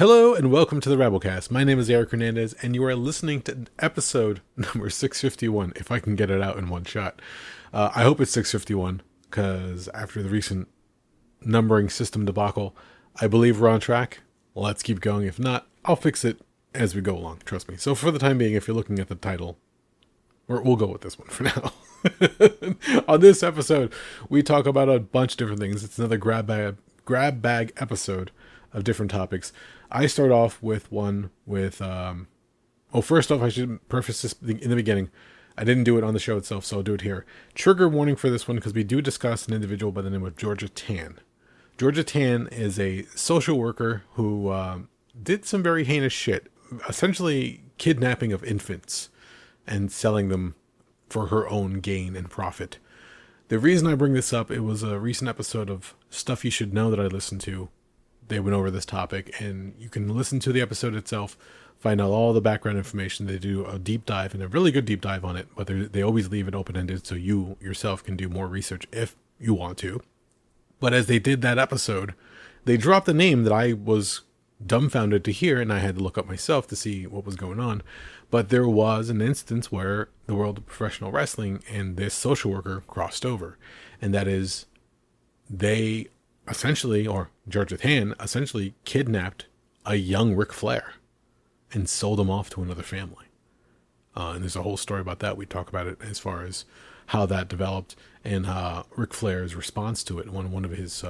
Hello and welcome to the Rabblecast. My name is Eric Hernandez, and you are listening to episode number 651, if I can get it out in one shot. I hope it's 651, because after the recent numbering system debacle, I believe we're on track. Let's keep going. If not, I'll fix it as we go along, trust me. So for the time being, if you're looking at the title, we'll go with this one for now. On this episode, we talk about a bunch of different things. It's another grab bag episode of different topics. I start off with one with, first off, I should preface this in the beginning. I didn't do it on the show itself, so I'll do it here. Trigger warning for this one, because we do discuss an individual by the name of Georgia Tann. Georgia Tann is a social worker who did some very heinous shit, essentially kidnapping of infants and selling them for her own gain and profit. The reason I bring this up, it was a recent episode of Stuff You Should Know that I listened to. They went over this topic, and you can listen to the episode itself, find out all the background information. They do a deep dive, and a really good deep dive on it, but they always leave it open-ended so you yourself can do more research if you want to. But as they did that episode, they dropped a name that I was dumbfounded to hear, and I had to look up myself to see what was going on. But there was an instance where the world of professional wrestling and this social worker crossed over, and that is they essentially, or Georgia Tann essentially kidnapped a young Ric Flair and sold him off to another family. And there's a whole story about that. We talk about it as far as how that developed and Ric Flair's response to it when one of his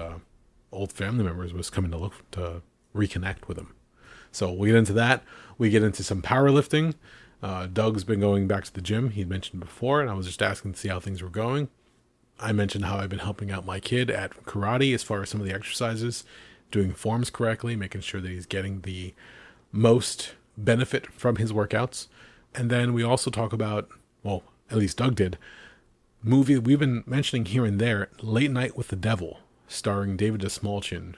old family members was coming to look to reconnect with him. So we get into that. We get into some powerlifting. Doug's been going back to the gym. He'd mentioned before, and I was just asking to see how things were going. I mentioned how I've been helping out my kid at karate as far as some of the exercises, doing forms correctly, making sure that he's getting the most benefit from his workouts. And then we also talk about, well, at least Doug did, movie we've been mentioning here and there, Late Night with the Devil, starring David Dastmalchian.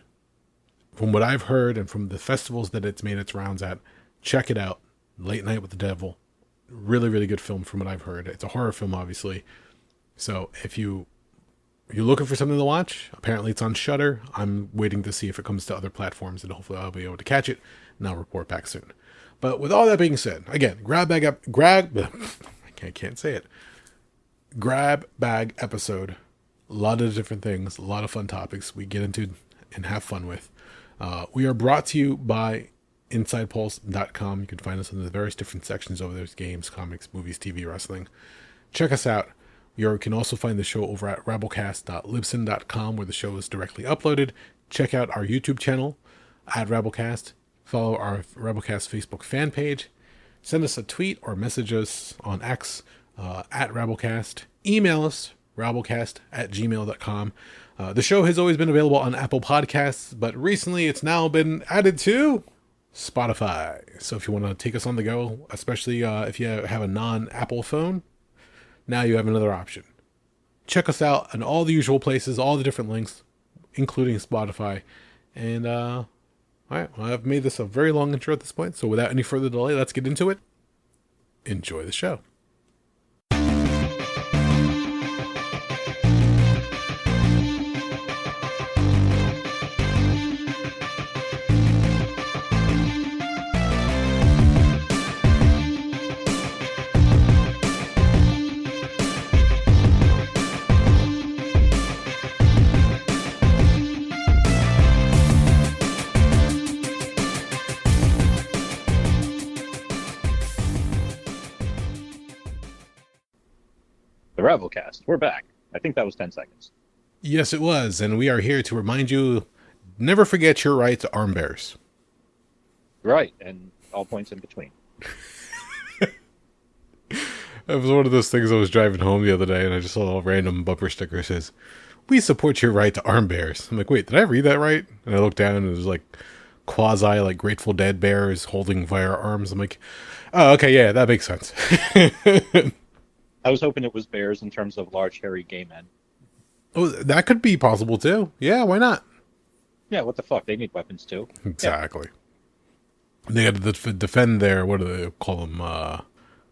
From what I've heard and from the festivals that it's made its rounds at, check it out. Late Night with the Devil. Really, really good film from what I've heard. It's a horror film, obviously. So if you're looking for something to watch, apparently it's on Shudder. I'm waiting to see if it comes to other platforms, and hopefully I'll be able to catch it, and I'll report back soon. But with all that being said, again, grab bag episode. A lot of different things, a lot of fun topics we get into and have fun with. We are brought to you by InsidePulse.com. You can find us in the various different sections over there: games, comics, movies, TV, wrestling. Check us out. You can also find the show over at Rabblecast.libsyn.com, where the show is directly uploaded. Check out our YouTube channel at Rabblecast. Follow our Rabblecast Facebook fan page. Send us a tweet or message us on X at Rabblecast. Email us, rabblecast@gmail.com. The show has always been available on Apple Podcasts, but recently it's now been added to Spotify. So if you want to take us on the go, especially if you have a non-Apple phone, now you have another option. Check us out on all the usual places, all the different links, including Spotify. And, all right, well, I've made this a very long intro at this point, so without any further delay, let's get into it. Enjoy the show. The Rabblecast. We're back. I think that was 10 seconds. Yes, it was, and we are here to remind you, never forget your right to arm bears. Right, and all points in between. It was one of those things. I was driving home the other day, and I just saw a random bumper sticker that says, "We support your right to arm bears." I'm like, wait, did I read that right? And I looked down, and it was like quasi, like Grateful Dead bears holding firearms. I'm like, oh, okay, yeah, that makes sense. I was hoping it was bears in terms of large, hairy gay men. Oh, that could be possible, too. Yeah, why not? Yeah, what the fuck? They need weapons, too. Exactly. Yeah. They got to defend their, what do they call them,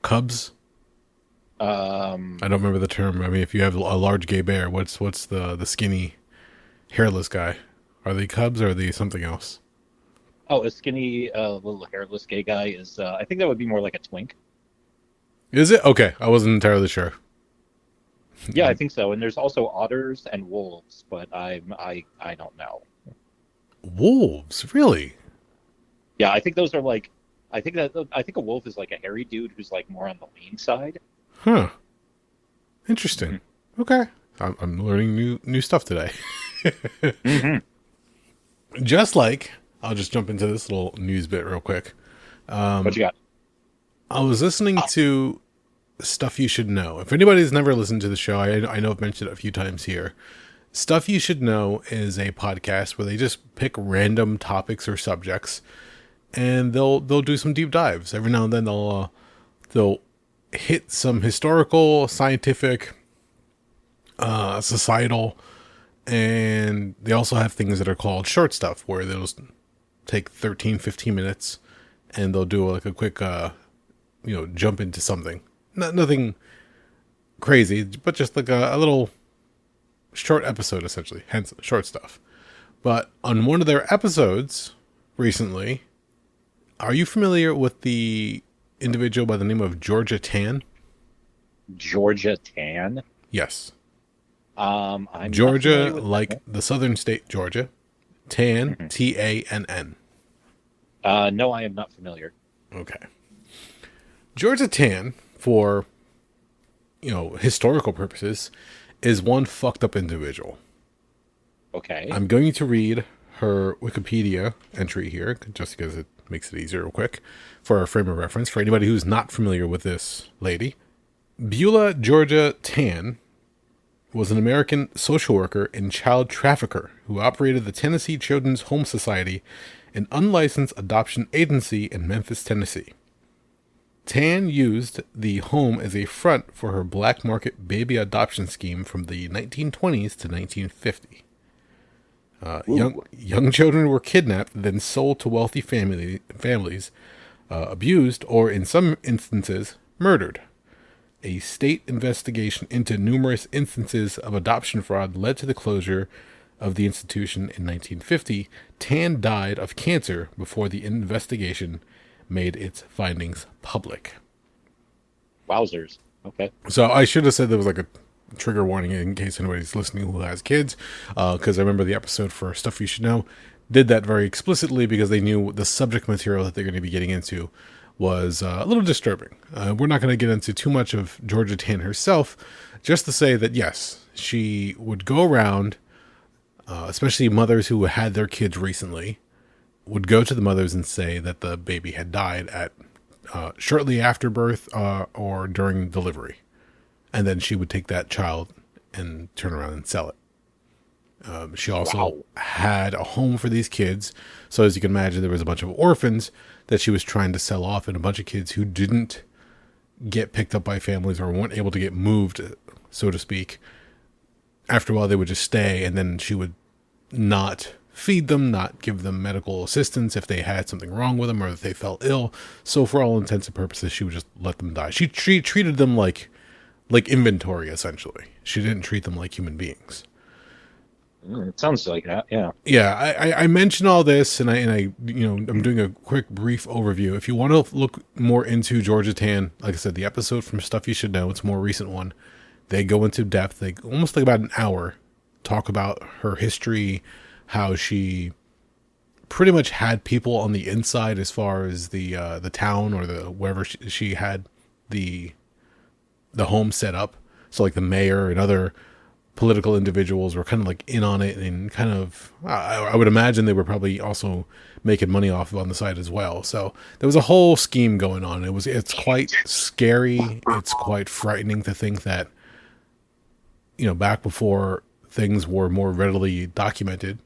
cubs? I don't remember the term. I mean, if you have a large gay bear, what's the skinny, hairless guy? Are they cubs or are they something else? Oh, a skinny, little hairless gay guy is. I think that would be more like a twink. Is it? Okay, I wasn't entirely sure. Yeah, I think so. And there's also otters and wolves, but I don't know. Wolves, really? Yeah, I think those are like. I think a wolf is like a hairy dude who's like more on the lean side. Huh. Interesting. Okay. I'm learning new stuff today. Mm-hmm. Just like, I'll just jump into this little news bit real quick. What you got? I was listening to Stuff You Should Know. If anybody's never listened to the show, I know I've mentioned it a few times here. Stuff You Should Know is a podcast where they just pick random topics or subjects, and they'll do some deep dives. Every now and then they'll hit some historical, scientific, societal, and they also have things that are called short stuff, where they'll just take 13, 15 minutes, and they'll do like a quick, jump into something. Nothing crazy, but just like a little short episode, essentially, hence short stuff. But on one of their episodes recently, are you familiar with the individual by the name of Georgia Tann? Georgia Tann. Yes. I'm Georgia, not like the southern state Georgia. Tann, Tann. No, I am not familiar. Okay. Georgia Tann, for, historical purposes, is one fucked up individual. Okay. I'm going to read her Wikipedia entry here, just because it makes it easier real quick, for a frame of reference, for anybody who's not familiar with this lady. Beulah Georgia Tann was an American social worker and child trafficker who operated the Tennessee Children's Home Society, an unlicensed adoption agency in Memphis, Tennessee. Tann used the home as a front for her black market baby adoption scheme from the 1920s to 1950. Young children were kidnapped, then sold to wealthy families, abused, or in some instances, murdered. A state investigation into numerous instances of adoption fraud led to the closure of the institution in 1950. Tann died of cancer before the investigation made its findings public. Wowzers. Okay. So I should have said there was like a trigger warning in case anybody's listening who has kids, because I remember the episode for Stuff You Should Know did that very explicitly because they knew the subject material that they're going to be getting into was a little disturbing. We're not going to get into too much of Georgia Tann herself, just to say that yes, she would go around, especially mothers who had their kids recently, would go to the mothers and say that the baby had died at shortly after birth or during delivery. And then she would take that child and turn around and sell it. She also had a home for these kids. So as you can imagine, there was a bunch of orphans that she was trying to sell off, and a bunch of kids who didn't get picked up by families or weren't able to get moved, so to speak. After a while, they would just stay, and then she would not feed them, not give them medical assistance if they had something wrong with them or if they fell ill. So for all intents and purposes, she would just let them die. She treated them like inventory, essentially. She didn't treat them like human beings. It sounds like that, yeah. Yeah, I mentioned all this, and I'm doing a quick, brief overview. If you want to look more into Georgia Tann, like I said, the episode from Stuff You Should Know, it's a more recent one. They go into depth. They almost like about an hour talk about her history, how she pretty much had people on the inside as far as the town or the wherever she had the home set up. So like the mayor and other political individuals were kind of like in on it, and kind of I would imagine they were probably also making money off on the side as well. So there was a whole scheme going on. It's quite scary. It's quite frightening to think that, back before things were more readily documented,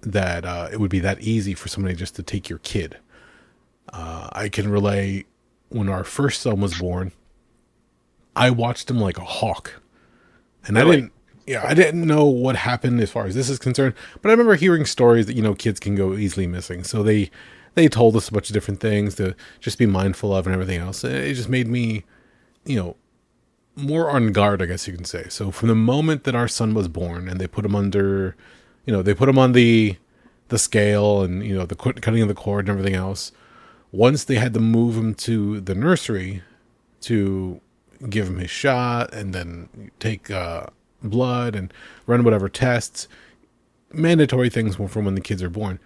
that it would be that easy for somebody just to take your kid. I can relay when our first son was born, I watched him like a hawk. And Really? I didn't know what happened as far as this is concerned, but I remember hearing stories that, kids can go easily missing. So they told us a bunch of different things to just be mindful of and everything else. It just made me, more on guard, I guess you can say. So from the moment that our son was born and they put him under, they put him on the the scale and, you know, the cutting of the cord and everything else. Once they had to move him to the nursery to give him his shot and then take blood and run whatever tests, mandatory things from when the kids are born,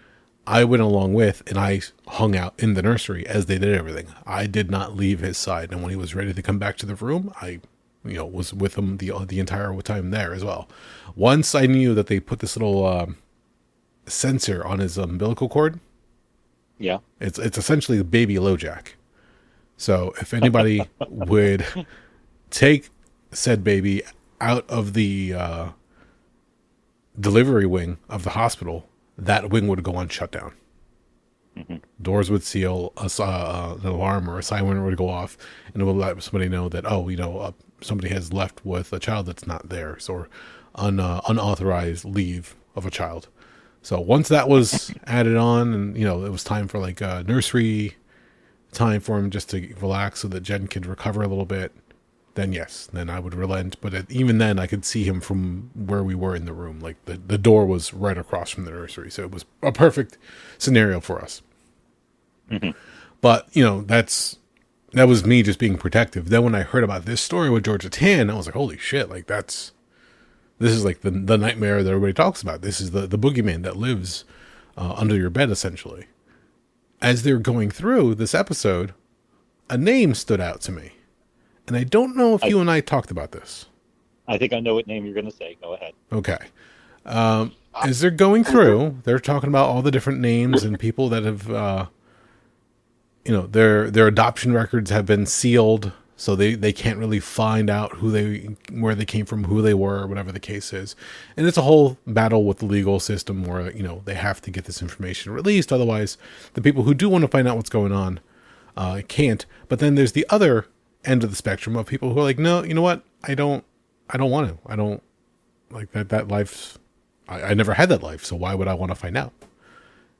I went along with, and I hung out in the nursery as they did everything. I did not leave his side. And when he was ready to come back to the room, I, you know, was with him the entire time there as well. Once I knew that they put this little sensor on his umbilical cord. Yeah. It's essentially the baby LoJack. So if anybody would take said baby out of the delivery wing of the hospital, that wing would go on shutdown. Mm-hmm. Doors would seal, an alarm or a siren would go off, and it would let somebody know that, oh, you know, somebody has left with a child that's not theirs, or unauthorized leave of a child. So once that was added on, and, you know, it was time for like nursery time for him just to relax so that Jen could recover a little bit, then yes, then I would relent. But even then, I could see him from where we were in the room. Like the door was right across from the nursery, so it was a perfect scenario for us. Mm-hmm. But, you know, that was me just being protective. Then when I heard about this story with Georgia Tann, I was like, holy shit, like this is like the nightmare that everybody talks about. This is the boogeyman that lives under your bed, essentially. As they're going through this episode, a name stood out to me. And I don't know if you and I talked about this. I think I know what name you're going to say. Go ahead. Okay. As they're going through, they're talking about all the different names and people that have, you know, their adoption records have been sealed, so they can't really find out where they came from, who they were, whatever the case is. And it's a whole battle with the legal system where, you know, they have to get this information released. Otherwise, the people who do want to find out what's going on can't. But then there's the other end of the spectrum of people who are like, no, you know what? I don't want to. I don't like that life. I never had that life. So why would I want to find out?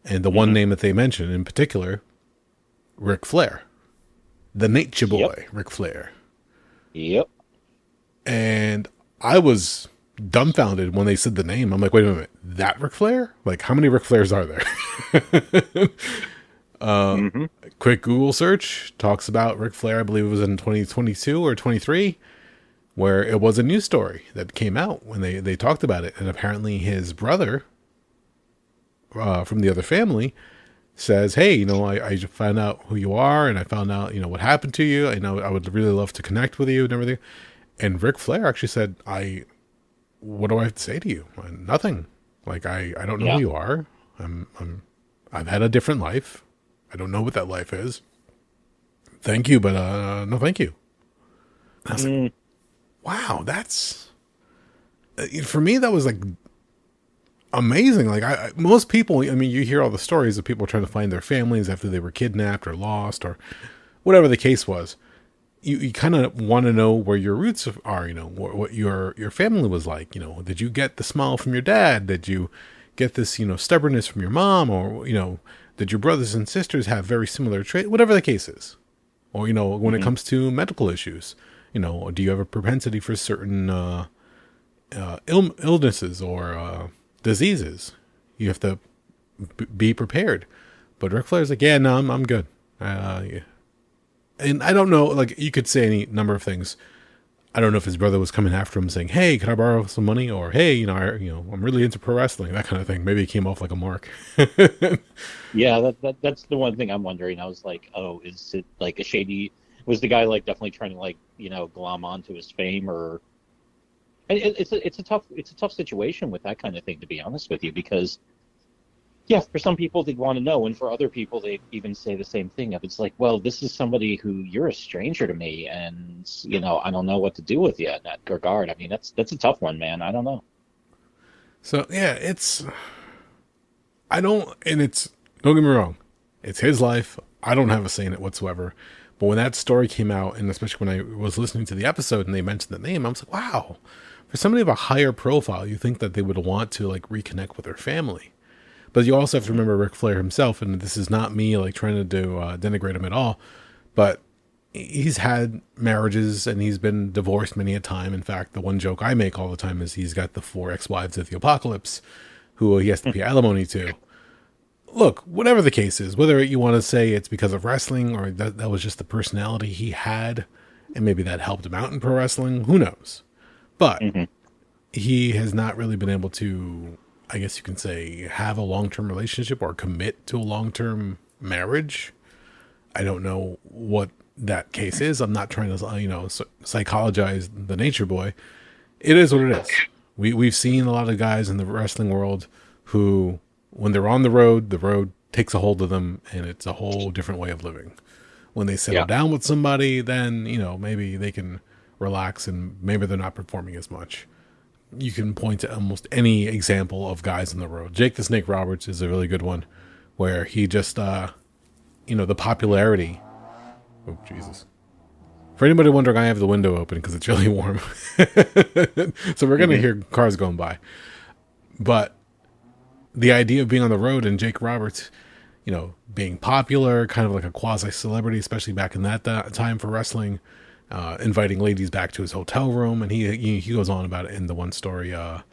And the one name that they mentioned in particular, Ric Flair, the Nature Boy, yep. Ric Flair. Yep. And I was dumbfounded when they said the name. I'm like, wait a minute, that Ric Flair? Like, how many Ric Flairs are there? Quick Google search talks about Ric Flair. I believe it was in 2022 or 23, where it was a news story that came out when they talked about it. And apparently his brother from the other family says, hey, you know, I found out who you are, and I found out, you know, what happened to you. I know I would really love to connect with you and everything. And Ric Flair actually said, what do I have to say to you? Nothing. Like, I don't know who you are. I've had a different life. I don't know what that life is. Thank you, but no thank you. And I was like, wow, that's... for me, that was like amazing. Like, most people, I mean, you hear all the stories of people trying to find their families after they were kidnapped or lost or whatever the case was. You kind of want to know where your roots are, you know, what your family was like. You know, did you get the smile from your dad? Did you get this, you know, stubbornness from your mom? Or, you know, did your brothers and sisters have very similar traits? Whatever the case is. Or, you know, when it comes to medical issues, you know, do you have a propensity for certain illnesses or diseases? You have to be prepared. But Ric Flair's like, yeah, no, I'm good. Yeah. And I don't know, like, you could say any number of things. I don't know if his brother was coming after him saying, hey, can I borrow some money? Or, hey, you know, I'm really into pro wrestling, that kind of thing. Maybe it came off like a mark. Yeah, that's the one thing I'm wondering. I was like, oh, is it like a shady... Was the guy like definitely trying to, like, you know, glom onto his fame? Or... And it's a tough situation with that kind of thing, to be honest with you, because... Yeah, for some people they'd want to know, and for other people they even say the same thing. It's like, well, this is somebody who you're a stranger to me, and, you know, I don't know what to do with you in that regard. I mean, that's a tough one, man. I don't know. So yeah, don't get me wrong, it's his life. I don't have a say in it whatsoever. But when that story came out, and especially when I was listening to the episode and they mentioned the name, I was like, wow, for somebody of a higher profile, you think that they would want to, like, reconnect with their family. But you also have to remember Ric Flair himself, and this is not me, like, trying to denigrate him at all, but he's had marriages and he's been divorced many a time. In fact, the one joke I make all the time is he's got the 4 ex-wives of the apocalypse who he has to pay alimony to. look, whatever the case is, whether you want to say it's because of wrestling or that was just the personality he had, and maybe that helped him out in pro wrestling, who knows? But Mm-hmm. he has not really been able to, I guess you can say, have a long-term relationship or commit to a long-term marriage. I don't know what that case is. I'm not trying to, psychologize the nature boy. It is what it is. We've seen a lot of guys in the wrestling world who, when they're on the road takes a hold of them, and it's a whole different way of living. When they settle down with somebody, then, maybe they can relax and maybe they're not performing as much. You can point to almost any example of guys on the road. Jake the Snake Roberts is a really good one, where he just, the popularity. Oh, Jesus. For anybody wondering, I have the window open because it's really warm. So we're going to hear cars going by. But the idea of being on the road and Jake Roberts, being popular, kind of like a quasi-celebrity, especially back in that time for wrestling, inviting ladies back to his hotel room. And he goes on about it in the one story. What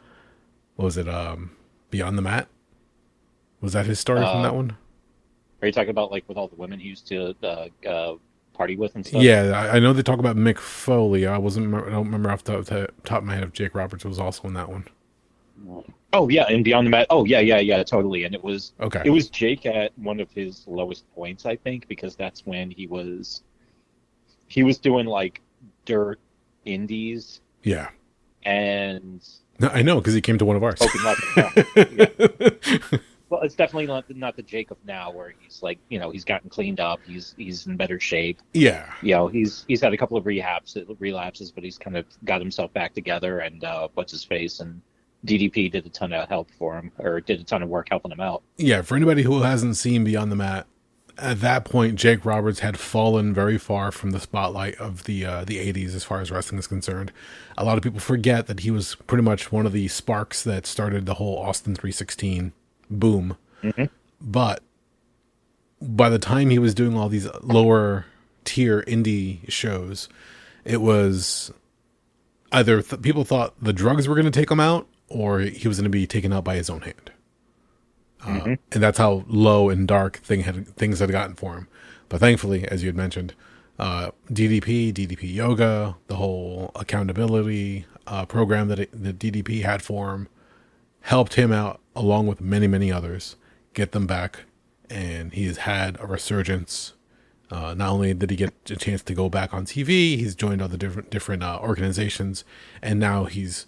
was it? Beyond the Mat? Was that his story from that one? Are you talking about like with all the women he used to party with and stuff? Yeah, I know they talk about Mick Foley. I don't remember off the top of my head if Jake Roberts was also in that one. Oh yeah, and Beyond the Mat. Oh yeah, totally. And it was okay. It was Jake at one of his lowest points, I think, because that's when he was doing like dirt indies. Yeah. And I know because he came to one of ours. Yeah. Well, it's definitely not the Jake of now, where he's like, he's gotten cleaned up, he's in better shape. Yeah. He's had a couple of relapses, but he's kind of got himself back together. And what's his face and DDP did a ton of help for him, or did a ton of work helping him out. Yeah, for anybody who hasn't seen Beyond the Mat, at that point, Jake Roberts had fallen very far from the spotlight of the 80s as far as wrestling is concerned. A lot of people forget that he was pretty much one of the sparks that started the whole Austin 316 boom. Mm-hmm. But by the time he was doing all these lower tier indie shows, it was either people thought the drugs were going to take him out, or he was going to be taken out by his own hand. And that's how low and dark things had gotten for him. But thankfully, as you had mentioned, DDP Yoga, the whole accountability program that DDP had for him, helped him out along with many, many others, get them back. And he has had a resurgence. Not only did he get a chance to go back on TV, he's joined other different organizations, and now he's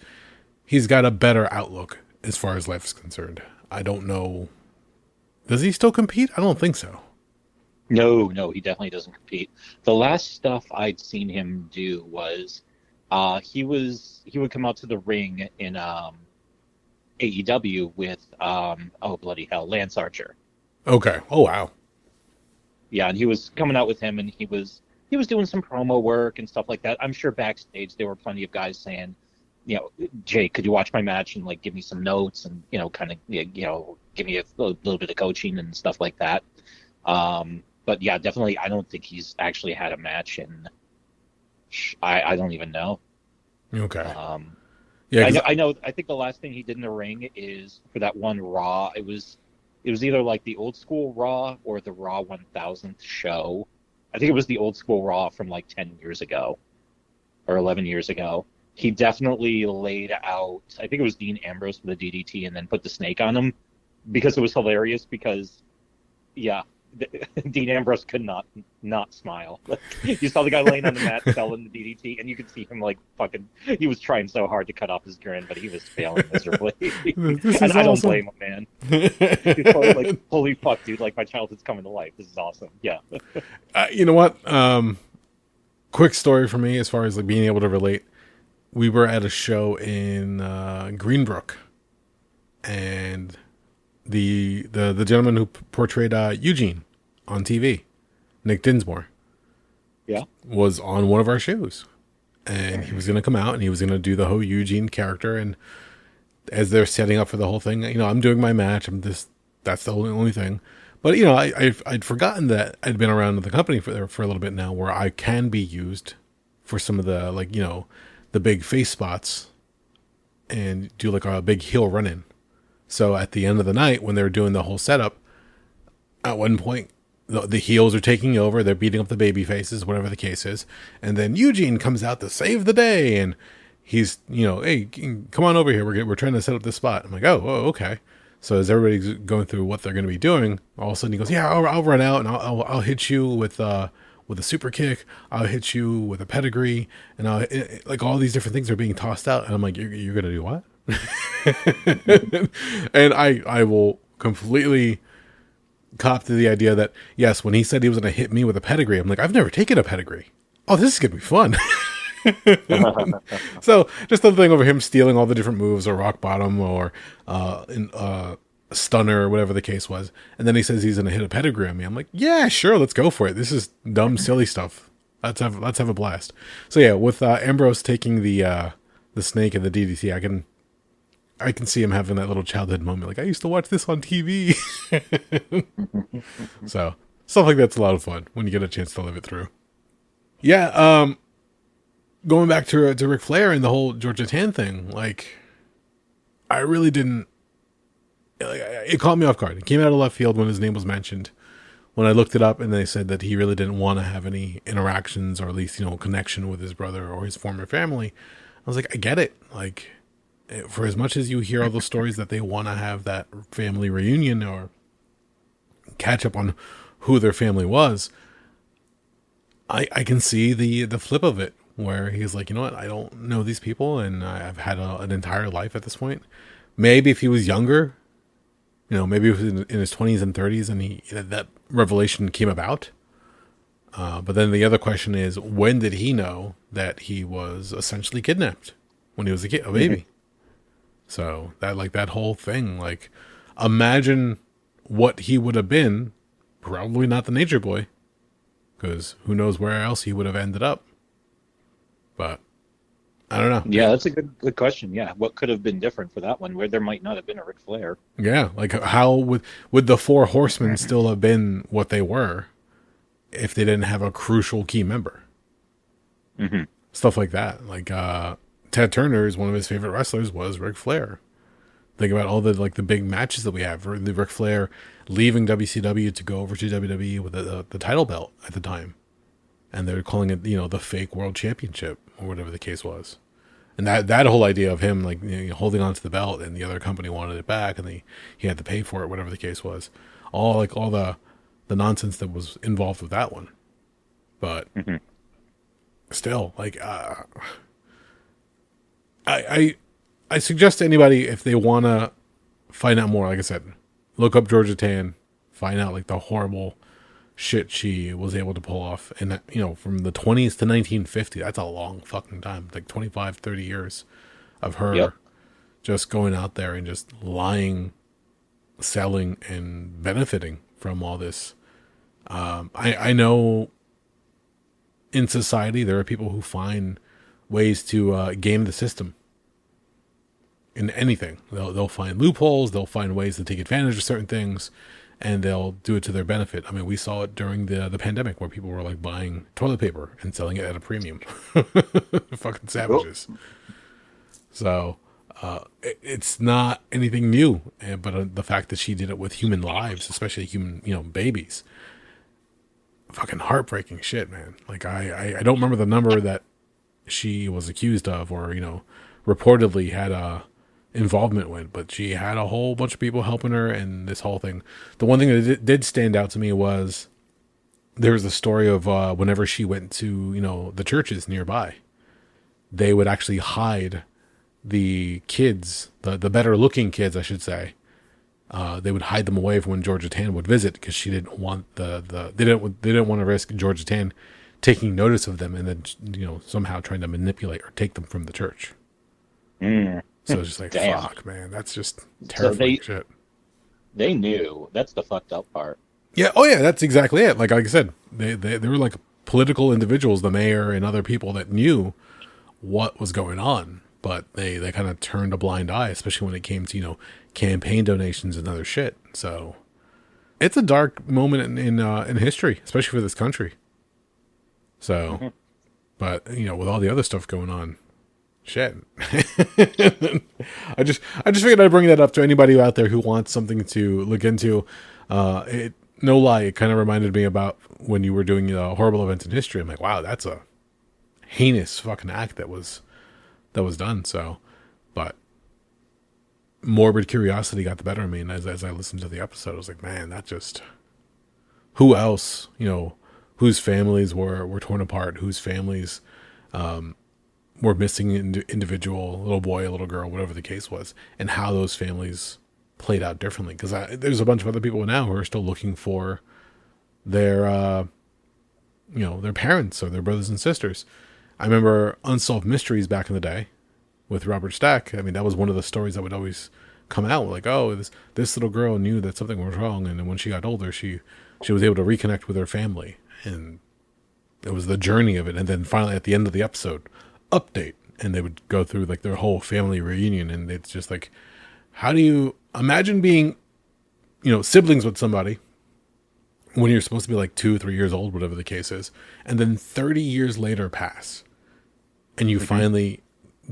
got a better outlook as far as life is concerned. I don't know. Does he still compete? I don't think so. No, he definitely doesn't compete. The last stuff I'd seen him do was he would come out to the ring in AEW with oh bloody hell, Lance Archer. Okay. Oh wow. Yeah, and he was coming out with him, and he was doing some promo work and stuff like that. I'm sure backstage there were plenty of guys saying, Jake, could you watch my match and like give me some notes and kind of give me a little bit of coaching and stuff like that. But yeah, definitely, I don't think he's actually had a match in. I don't even know. Okay. Yeah, I know. I think the last thing he did in the ring is for that one Raw. It was either like the old school Raw or the Raw 1000th show. I think it was the old school Raw from like 10 years ago or 11 years ago. He definitely laid out, I think it was Dean Ambrose with the DDT and then put the snake on him, because it was hilarious because, yeah, Dean Ambrose could not smile. You saw the guy laying on the mat selling the DDT, and you could see him like fucking, he was trying so hard to cut off his grin, but he was failing miserably. And I don't blame him, man. He's probably like, holy fuck, dude, like my childhood's coming to life. This is awesome. Yeah. You know what? Quick story for me as far as like being able to relate. We were at a show in Greenbrook, and the gentleman who portrayed Eugene on TV, Nick Dinsmore, was on one of our shows, and he was going to come out and he was going to do the whole Eugene character. And as they're setting up for the whole thing, I'm doing my match. That's the only thing. But I'd forgotten that I'd been around the company for a little bit now, where I can be used for some of the the big face spots and do like a big heel run-in. So at the end of the night, when they were doing the whole setup, at one point, the heels are taking over. They're beating up the baby faces, whatever the case is. And then Eugene comes out to save the day. And he's, hey, come on over here. We're trying to set up this spot. I'm like, oh, okay. So as everybody's going through what they're going to be doing, all of a sudden he goes, yeah, I'll run out and I'll hit you with a super kick. I'll hit you with a pedigree. And like all these different things are being tossed out. And I'm like, you're going to do what? And I will completely cop to the idea that, yes, when he said he was going to hit me with a pedigree, I'm like, I've never taken a pedigree. Oh, this is going to be fun. So just the thing over him stealing all the different moves, or rock bottom, or stunner, or whatever the case was. And then he says he's going to hit a pedigree on me. I'm like, yeah, sure. Let's go for it. This is dumb, silly stuff. Let's have a blast. So yeah, with Ambrose taking the snake and the DDT, I can see him having that little childhood moment. Like, I used to watch this on TV. So stuff like that's a lot of fun when you get a chance to live it through. Yeah. Going back to Ric Flair and the whole Georgia Tann thing, like, I really didn't. It caught me off guard. It came out of left field when his name was mentioned. When I looked it up, and they said that he really didn't want to have any interactions, or at least connection with his brother or his former family. I was like, I get it. Like, for as much as you hear all those stories that they want to have that family reunion or catch up on who their family was, I can see the flip of it, where he's like, you know what, I don't know these people, and I've had an entire life at this point. Maybe if he was younger, maybe if he was in his 20s and 30s, and that revelation came about. But then the other question is, when did he know that he was essentially kidnapped? When he was a baby. Mm-hmm. So that whole thing, like, imagine what he would have been. Probably not the Nature Boy, because who knows where else he would have ended up. But I don't know. Yeah, that's a good question. Yeah, what could have been different for that one, where there might not have been a Ric Flair? Yeah, like, how would the Four Horsemen still have been what they were if they didn't have a crucial key member? Mm-hmm. Stuff like that. Like, Ted Turner is one of his favorite wrestlers was Ric Flair. Think about all the big matches that we have. The Ric Flair leaving WCW to go over to WWE with the title belt at the time, and they're calling it the fake World Championship or whatever the case was. And that whole idea of him holding on to the belt, and the other company wanted it back, and he had to pay for it, whatever the case was. All the nonsense that was involved with that one. But mm-hmm. Still, like, I suggest to anybody, if they want to find out more, like I said, look up Georgia Tann, find out like the horrible shit she was able to pull off. And from the 20s to 1950, that's a long fucking time, like 25, 30 years of her just going out there and just lying, selling, and benefiting from all this. I know in society there are people who find ways to game the system in anything. They'll find loopholes, they'll find ways to take advantage of certain things, and they'll do it to their benefit. I mean, we saw it during the pandemic, where people were like buying toilet paper and selling it at a premium. Fucking savages. So it's not anything new, but the fact that she did it with human lives, especially human babies, fucking heartbreaking shit, man. Like, I don't remember the number that she was accused of, or reportedly had a involvement with, but she had a whole bunch of people helping her, and this whole thing. The one thing that did stand out to me was there was a story of whenever she went to the churches nearby, they would actually hide the kids, the better looking kids, I should say. They would hide them away from when Georgia Tann would visit, because she didn't want they didn't want to risk Georgia Tann taking notice of them and then somehow trying to manipulate or take them from the church. So it's just like, damn. Fuck, man, that's just terrifying shit. They knew. That's the fucked up part. Yeah. Oh yeah, that's exactly it. Like I said, they were like political individuals, the mayor and other people that knew what was going on, but they kind of turned a blind eye, especially when it came to campaign donations and other shit. So it's a dark moment in history, especially for this country. So, mm-hmm. But with all the other stuff going on, shit. I just figured I'd bring that up to anybody out there who wants something to look into. No lie, it kind of reminded me about when you were doing horrible events in history. I'm like, wow, that's a heinous fucking act that was done. So, but morbid curiosity got the better of me, and as I listened to the episode, I was like, man, that just, who else, whose families were torn apart, whose families were missing individual, little boy, a little girl, whatever the case was, and how those families played out differently. Because there's a bunch of other people now who are still looking for their their parents or their brothers and sisters. I remember Unsolved Mysteries back in the day with Robert Stack. I mean, that was one of the stories that would always come out, like, oh, this little girl knew that something was wrong, and then when she got older, she was able to reconnect with her family, and it was the journey of it. And then finally, at the end of the episode, update, and they would go through like their whole family reunion, and it's just like, how do you imagine being, siblings with somebody when you're supposed to be like 2 or 3 years old, whatever the case is, and then 30 years later pass, and you finally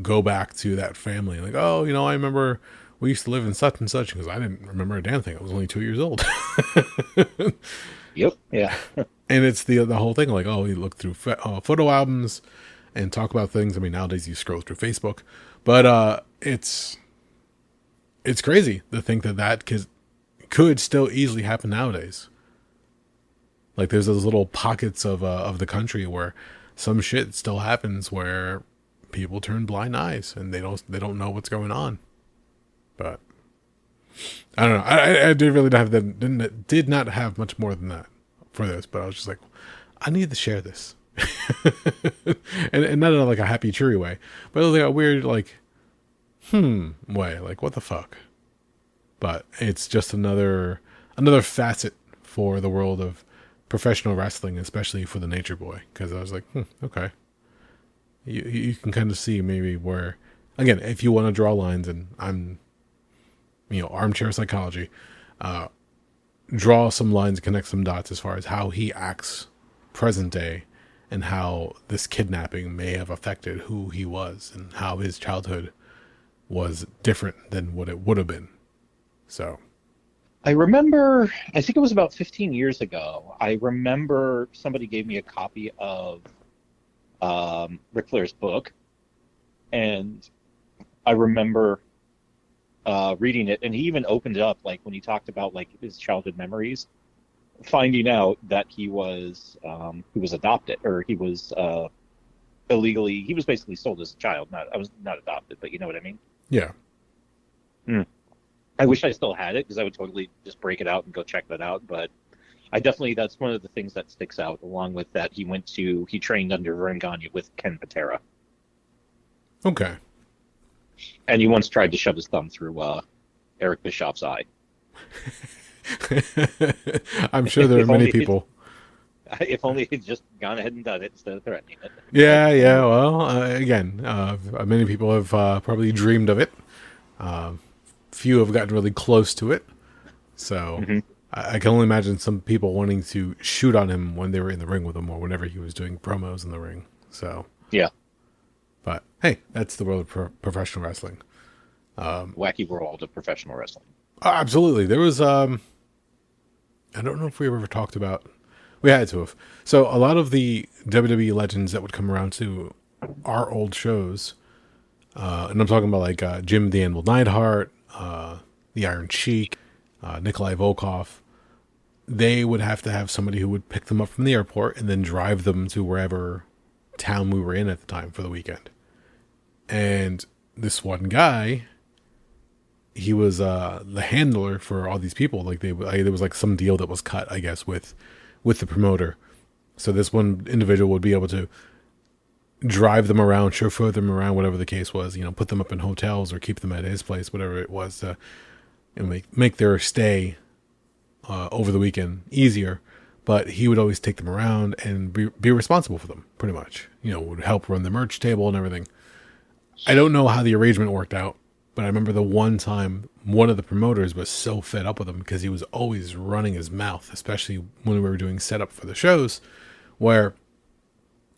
go back to that family, like, oh, I remember we used to live in such and such, because I didn't remember a damn thing. I was only 2 years old. Yep. Yeah. And it's the whole thing, like, oh, you look through photo albums and talk about things. I mean, nowadays you scroll through Facebook, but it's crazy to think that could still easily happen nowadays. Like, there's those little pockets of the country where some shit still happens, where people turn blind eyes and they don't know what's going on. But I don't know. I did not have much more than that for this, but I was just like, I need to share this. and not in like a happy cheery way, but it was like a weird like way, like, what the fuck. But it's just another facet for the world of professional wrestling, especially for the Nature Boy, because I was like, okay, you can kind of see maybe where, again, if you want to draw lines, and I'm armchair psychology, draw some lines, connect some dots as far as how he acts present day, and how this kidnapping may have affected who he was, and how his childhood was different than what it would have been. So I remember, I think it was about 15 years ago, I remember somebody gave me a copy of Ric Flair's book, and I remember reading it, and he even opened it up, like, when he talked about like his childhood memories, finding out that he was adopted, or he was illegally, he was basically sold as a child. I was not adopted, but you know what I mean? Yeah. I wish I still had it, because I would totally just break it out and go check that out. But I definitely, that's one of the things that sticks out. Along with that, he trained under Vern Gagne with Ken Patera. Okay. And he once tried to shove his thumb through Eric Bischoff's eye. I'm sure there are many people. If only he'd just gone ahead and done it instead of threatening it. Yeah. Well, again, many people have probably dreamed of it. Few have gotten really close to it. So I can only imagine some people wanting to shoot on him when they were in the ring with him, or whenever he was doing promos in the ring. So yeah. But hey, that's the world of professional wrestling. Wacky world of professional wrestling. Absolutely. There was, I don't know if we ever talked about, we had to have. So a lot of the WWE legends that would come around to our old shows, and I'm talking about like Jim the Anvil Neidhart, the Iron Sheik, Nikolai Volkov, they would have to have somebody who would pick them up from the airport and then drive them to wherever town we were in at the time for the weekend. And this one guy, he was the handler for all these people. Like there was like some deal that was cut, I guess, with the promoter. So this one individual would be able to drive them around, chauffeur them around, whatever the case was. Put them up in hotels or keep them at his place, whatever it was, to make their stay over the weekend easier. But he would always take them around and be responsible for them, pretty much. Would help run the merch table and everything. I don't know how the arrangement worked out, but I remember the one time one of the promoters was so fed up with him because he was always running his mouth, especially when we were doing setup for the shows, where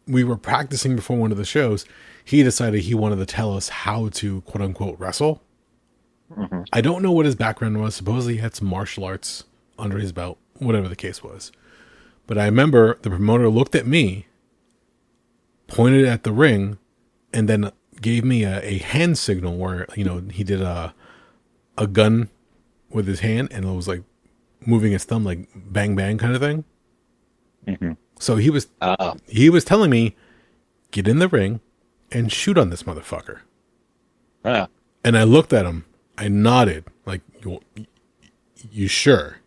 we were practicing before one of the shows. He decided he wanted to tell us how to, quote unquote, wrestle. I don't know what his background was. Supposedly he had some martial arts under his belt. whatever the case was. But I remember the promoter looked at me, pointed at the ring, and then gave me a hand signal where, he did a gun with his hand, and it was like moving his thumb, like bang, bang kind of thing. Mm-hmm. So he was telling me, get in the ring and shoot on this motherfucker. And I looked at him. I nodded, like, you sure?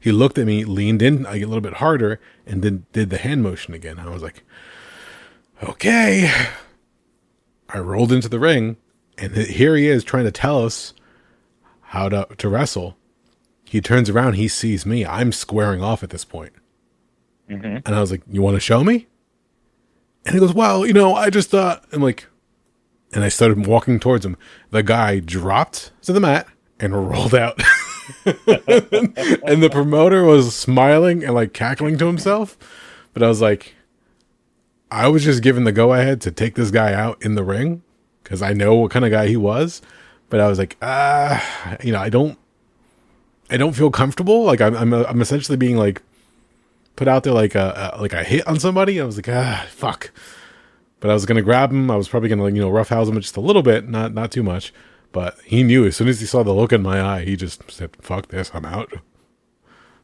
He looked at me, leaned in a little bit harder, and then did the hand motion again. I was like, okay. I rolled into the ring, and here he is trying to tell us how to wrestle. He turns around, he sees me. I'm squaring off at this point. Mm-hmm. And I was like, you want to show me? And he goes, well, I just thought, I'm like, and I started walking towards him. The guy dropped to the mat and rolled out. And the promoter was smiling and like cackling to himself. But I was like, I was just given the go ahead to take this guy out in the ring because I know what kind of guy he was. But I was like, I don't feel comfortable. Like I'm essentially being like put out there like a hit on somebody. I was like, fuck. But I was gonna grab him. I was probably gonna roughhouse him just a little bit, not too much. But he knew as soon as he saw the look in my eye, he just said, "Fuck this, I'm out."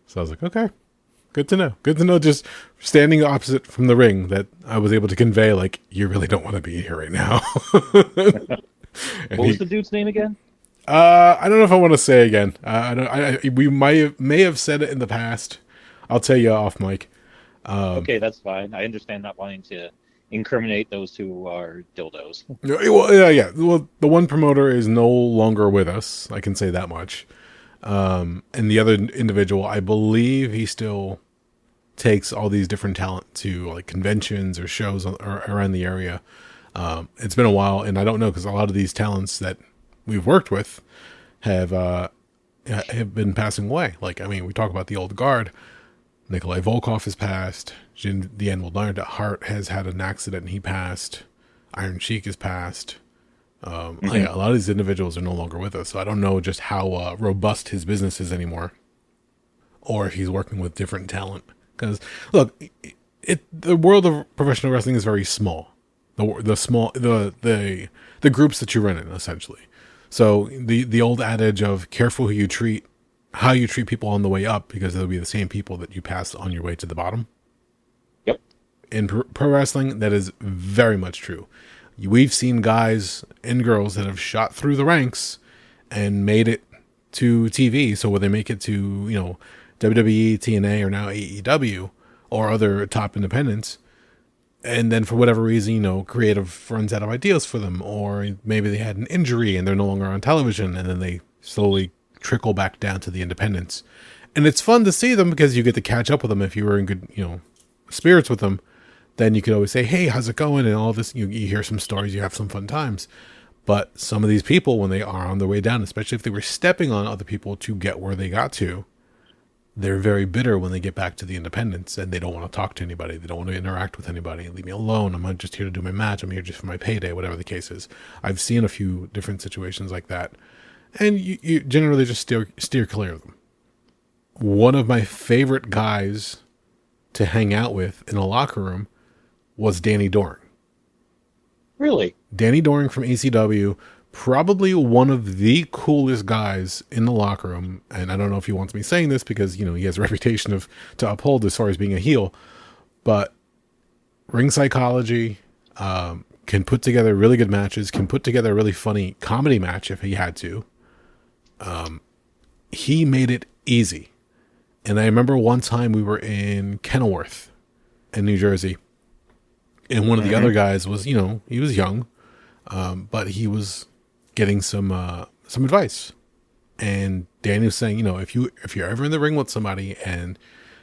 So I was like, okay, good to know. Good to know. Just standing opposite from the ring, that I was able to convey, like, you really don't want to be here right now. What was the dude's name again? I don't know if I want to say again. We may have said it in the past. I'll tell you off mic. Okay, that's fine. I understand not wanting to incriminate those who are dildos. Well, yeah. Well, the one promoter is no longer with us. I can say that much. And the other individual, I believe he still takes all these different talent to like conventions or shows around the area. It's been a while, and I don't know because a lot of these talents that we've worked with have been passing away. Like, I mean, we talk about the old guard. Nikolai Volkov has passed. The Anvil Hart has had an accident and he passed. Iron Sheik has passed. Yeah, a lot of these individuals are no longer with us, so I don't know just how robust his business is anymore, or if he's working with different talent. Because look, the world of professional wrestling is very small. The groups that you run in, essentially. So the old adage of careful how you treat people on the way up, because they'll be the same people that you pass on your way to the bottom. Yep. In pro wrestling, that is very much true. We've seen guys and girls that have shot through the ranks and made it to TV. So when they make it to, WWE, TNA, or now AEW, or other top independents, and then for whatever reason, creative runs out of ideas for them, or maybe they had an injury and they're no longer on television, and then they slowly trickle back down to the independents. And it's fun to see them because you get to catch up with them if you were in good, spirits with them. Then you could always say, hey, how's it going? And all this, you hear some stories, you have some fun times. But some of these people, when they are on their way down, especially if they were stepping on other people to get where they got to, they're very bitter when they get back to the independents, and they don't want to talk to anybody. They don't want to interact with anybody. Leave me alone. I'm not just here to do my match. I'm here just for my payday, whatever the case is. I've seen a few different situations like that. And you generally just steer clear of them. One of my favorite guys to hang out with in a locker room was Danny Doring. Really? Danny Doring from ACW, probably one of the coolest guys in the locker room. And I don't know if he wants me saying this because, he has a reputation to uphold as far as being a heel. But ring psychology, can put together really good matches, can put together a really funny comedy match if he had to. He made it easy. And I remember one time we were in Kenilworth in New Jersey, and one of the other guys was, he was young, but he was getting some advice. And Danny was saying, if you're ever in the ring with somebody and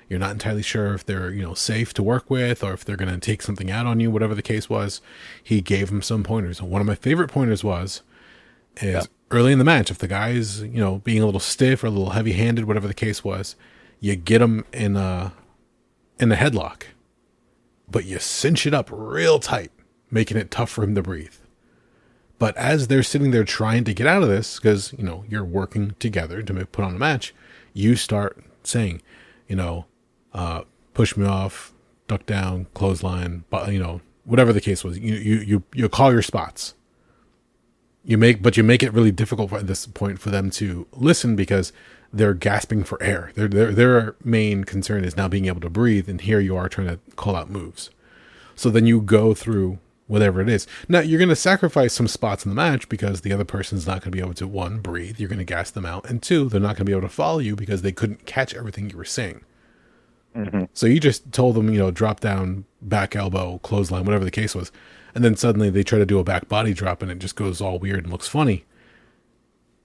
you're not entirely sure if they're, safe to work with, or if they're going to take something out on you, whatever the case was, he gave him some pointers. And one of my favorite pointers is early in the match, if the guy is, being a little stiff or a little heavy handed, whatever the case was, you get him in a headlock, but you cinch it up real tight, making it tough for him to breathe. But as they're sitting there trying to get out of this, because, you're working together to put on a match, you start saying, you know, push me off, duck down, clothesline, but whatever the case was, you call your spots. You make it really difficult at this point for them to listen because they're gasping for air. Their main concern is now being able to breathe, and here you are trying to call out moves. So then you go through whatever it is. Now you're going to sacrifice some spots in the match because the other person's not going to be able to, one, breathe. You're going to gas them out, and two, they're not going to be able to follow you because they couldn't catch everything you were saying. Mm-hmm. So you just told them, drop down, back elbow, clothesline, whatever the case was. And then suddenly they try to do a back body drop and it just goes all weird and looks funny.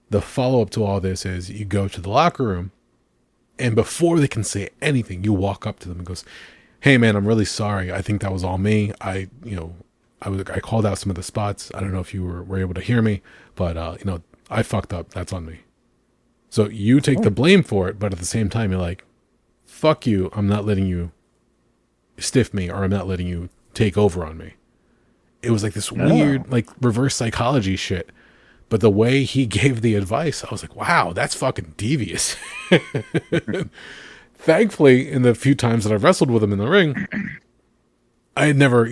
The follow-up to all this is you go to the locker room, and before they can say anything, you walk up to them and goes, "Hey man, I'm really sorry. I think that was all me. I called out some of the spots. I don't know if you were able to hear me, but I fucked up. That's on me." So you take the blame for it, but at the same time you're like, "Fuck you. I'm not letting you stiff me, or I'm not letting you take over on me." It was like this weird, like reverse psychology shit. But the way he gave the advice, I was like, wow, that's fucking devious. Thankfully, in the few times that I've wrestled with him in the ring, I had never,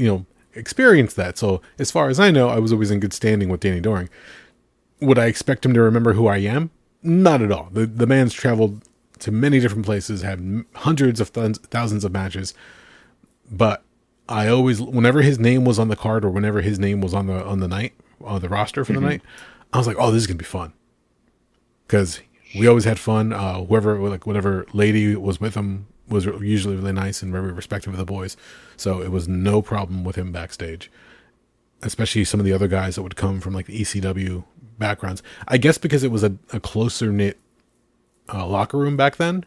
experienced that. So as far as I know, I was always in good standing with Danny Doring. Would I expect him to remember who I am? Not at all. The man's traveled to many different places, had hundreds of thousands of matches. But I always, whenever his name was on the card or whenever his name was on the roster for the night, I was like, oh, this is going to be fun. Because we always had fun. Whatever lady was with him was usually really nice and very respectful of the boys. So it was no problem with him backstage. Especially some of the other guys that would come from like the ECW backgrounds. I guess because it was a closer knit locker room back then.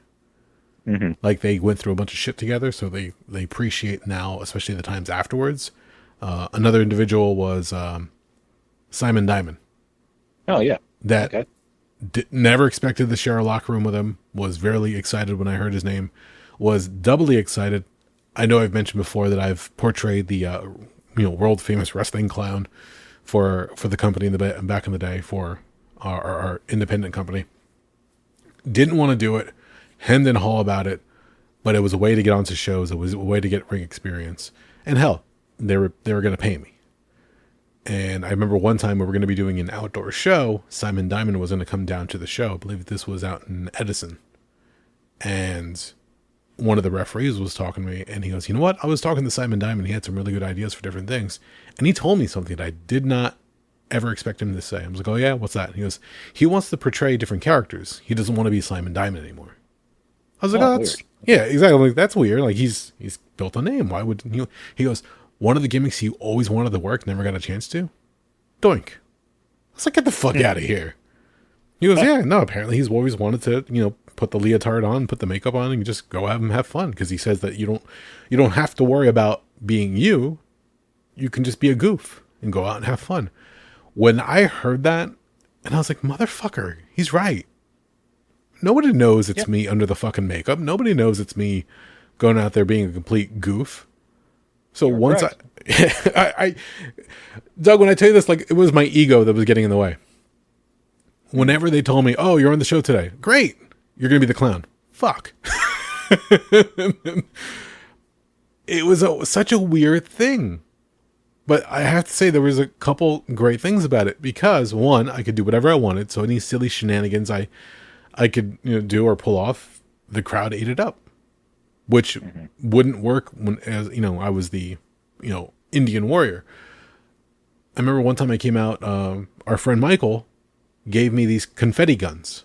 Mm-hmm. Like they went through a bunch of shit together, so they appreciate now, especially the times afterwards. Another individual was Simon Diamond. Oh yeah, that never expected to share a locker room with him. Was very excited when I heard his name. Was doubly excited. I know I've mentioned before that I've portrayed the world famous wrestling clown for the company back in the day for our independent company. Didn't want to do it. Hemmed and haw about it, but it was a way to get onto shows. It was a way to get ring experience. And hell, they were going to pay me. And I remember one time we were going to be doing an outdoor show. Simon Diamond was going to come down to the show. I believe this was out in Edison. And one of the referees was talking to me, and he goes, "You know what? I was talking to Simon Diamond. He had some really good ideas for different things. And he told me something that I did not ever expect him to say." I was like, "Oh yeah, what's that?" And he goes, "He wants to portray different characters. He doesn't want to be Simon Diamond anymore." I was like, "Oh, that's weird." Yeah, exactly. Like, that's weird. Like he's built a name. Why would he?" He goes, "One of the gimmicks he always wanted to work, never got a chance to. Doink." I was like, "Get the fuck out of here." He goes, "Yeah, no. Apparently, he's always wanted to, put the leotard on, put the makeup on, and just go have fun." Because he says that you don't have to worry about being you. You can just be a goof and go out and have fun. When I heard that, and I was like, "Motherfucker, he's right." Nobody knows it's me under the fucking makeup. Nobody knows it's me going out there being a complete goof. So you're once correct. I Doug, when I tell you this, like, it was my ego that was getting in the way. Whenever they told me, "Oh, you're on the show today. Great. You're going to be the clown." Fuck. It was such a weird thing. But I have to say there was a couple great things about it because, one, I could do whatever I wanted. So any silly shenanigans I could do or pull off, the crowd ate it up, which wouldn't work when I was the Indian warrior. I remember one time I came out, our friend Michael gave me these confetti guns.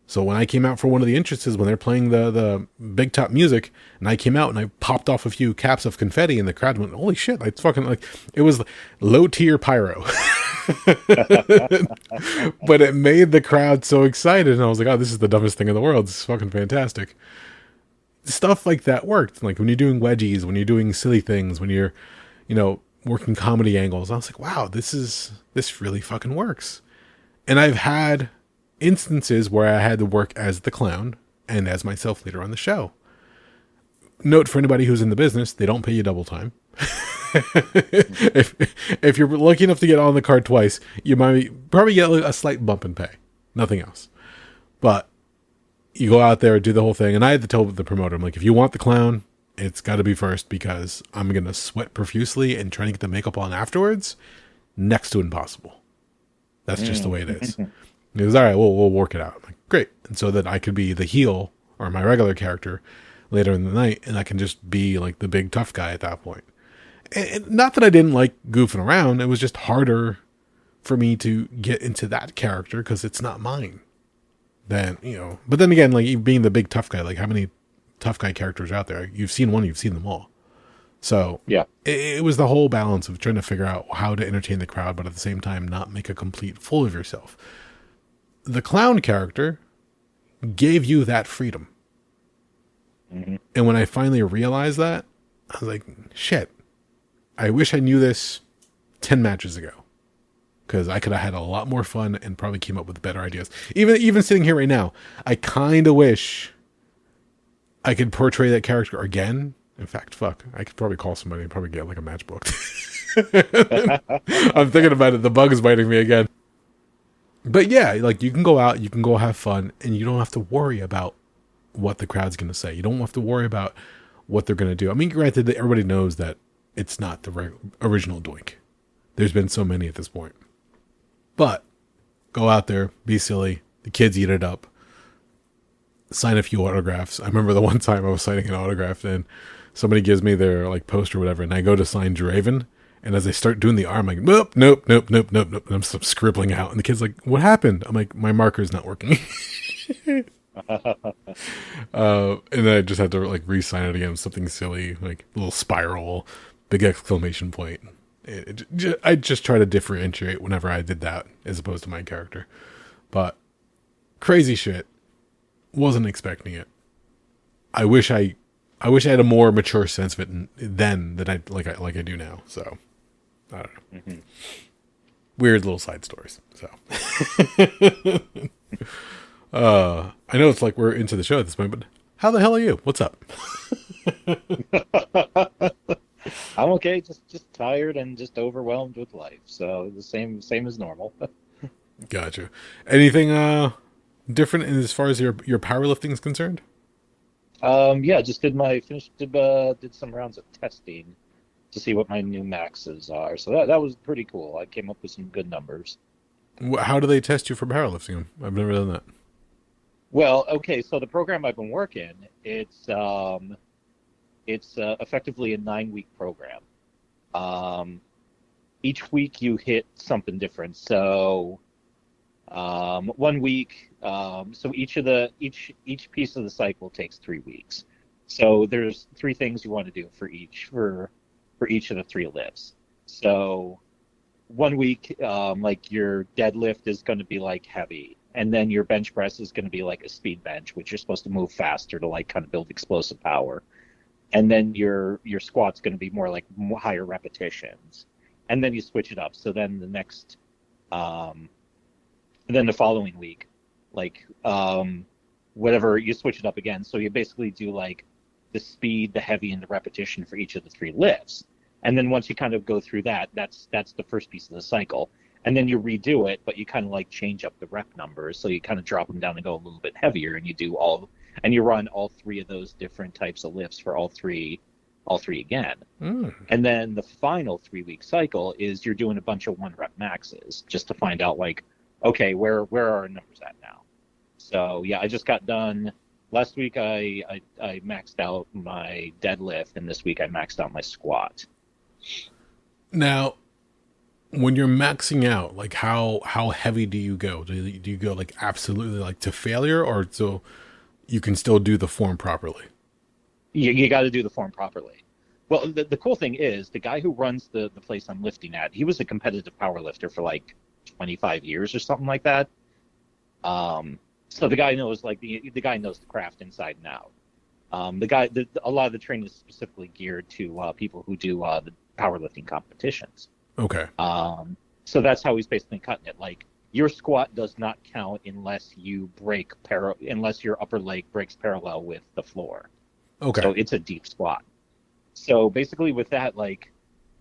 So when I came out for one of the entrances, when they're playing the big top music, and I came out and I popped off a few caps of confetti, and the crowd went, "Holy shit!" It's fucking like it was low tier pyro. But it made the crowd so excited, and I was like, "Oh, this is the dumbest thing in the world. This is fucking fantastic." Stuff like that worked. Like when you're doing wedgies, when you're doing silly things, when you're, working comedy angles. I was like, "Wow, this really fucking works." And I've had instances where I had to work as the clown and as myself later on the show. Note for anybody who's in the business, they don't pay you double time. if you're lucky enough to get on the card twice, you might probably get a slight bump in pay. Nothing else. But you go out there, do the whole thing. And I had to tell the promoter, I'm like, if you want the clown, it's got to be first because I'm going to sweat profusely and trying to get the makeup on afterwards. Next to impossible. That's just the way it is. He goes, all right, we'll work it out. I'm like, great. And so that I could be the heel or my regular character later in the night, and I can just be like the big tough guy at that point. And not that I didn't like goofing around. It was just harder for me to get into that character because it's not mine. Then, but then again, like being the big tough guy, like how many tough guy characters are out there? You've seen one, you've seen them all. So yeah, it was the whole balance of trying to figure out how to entertain the crowd, but at the same time, not make a complete fool of yourself. The clown character gave you that freedom. Mm-hmm. And when I finally realized that, I was like, shit, I wish I knew this 10 matches ago. Because I could have had a lot more fun and probably came up with better ideas. Even sitting here right now, I kind of wish I could portray that character again. In fact, fuck, I could probably call somebody and probably get like a match booked. I'm thinking about it. The bug is biting me again. But yeah, like you can go out, you can go have fun, and you don't have to worry about what the crowd's going to say. You don't have to worry about what they're going to do. I mean, granted, everybody knows that it's not the original Doink. There's been so many at this point. But go out there, be silly. The kids eat it up. Sign a few autographs. I remember the one time I was signing an autograph and somebody gives me their like poster or whatever, and I go to sign Draven, and as I start doing the arm, I'm like, nope. And I'm scribbling out, and the kid's like, what happened? I'm like, my marker's not working. And then I just had to like re-sign it again, something silly, like a little spiral, big exclamation point. I just try to differentiate whenever I did that as opposed to my character. But crazy shit. Wasn't expecting it. I wish I had a more mature sense of it then than I do now. So I don't know. Mm-hmm. Weird little side stories. So I know it's like we're into the show at this point, but how the hell are you? What's up? I'm okay. Just tired and just overwhelmed with life. So the same as normal. Gotcha. Anything different as far as your powerlifting is concerned? Yeah, just did some rounds of testing to see what my new maxes are. So that was pretty cool. I came up with some good numbers. How do they test you for powerlifting? I've never done that. Well, okay, so the program I've been working, it's effectively a 9-week program. Each week you hit something different. So 1 week, so each piece of the cycle takes 3 weeks. So there's 3 things you want to do for each of the 3 lifts. So 1 week, like your deadlift is going to be like heavy, and then your bench press is going to be like a speed bench, which you're supposed to move faster to like kind of build explosive power. And then your squat's going to be more like higher repetitions, and then you switch it up. So then the next, then the following week, like whatever, you switch it up again. So you basically do like the speed, the heavy, and the repetition for each of the 3 lifts. And then once you kind of go through that, that's the first piece of the cycle. And then you redo it, but you kind of like change up the rep numbers. So you kind of drop them down and go a little bit heavier, and you run all 3 of those different types of lifts for all three again. And then the final 3-week cycle is you're doing a bunch of 1-rep maxes just to find out like, okay, where are our numbers at now? So yeah, I just got done. Last week I maxed out my deadlift, and this week I maxed out my squat. Now, when you're maxing out, like how heavy do you go? Do you go like absolutely like to failure, or so you can still do the form properly? You got to do the form properly. Well, the cool thing is the guy who runs the place I'm lifting at, he was a competitive power lifter for like 25 years or something like that. So the guy knows like the guy knows the craft inside and out. A lot of the training is specifically geared to people who do the powerlifting competitions. Okay. So that's how he's basically cutting it. Like your squat does not count unless your upper leg breaks parallel with the floor. Okay. So it's a deep squat. So basically with that, like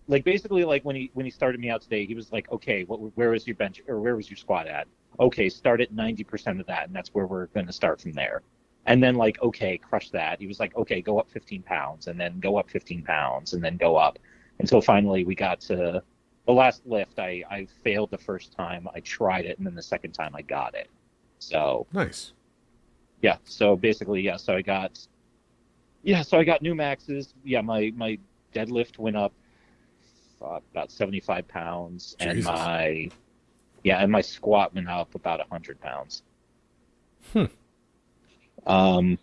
basically like when he started me out today, he was like, okay, where was your bench or where was your squat at? Okay, start at 90% of that, and that's where we're going to start from there. And then like, okay, crush that. He was like, okay, go up 15 pounds and then go up 15 pounds and then go up. Until finally we got to the last lift. I failed the first time. I tried it. And then the second time I got it. So Nice. yeah. So basically, yeah. So I got new maxes. Yeah. My deadlift went up about 75 pounds and Jesus. my squat went up about 100 pounds. Hmm.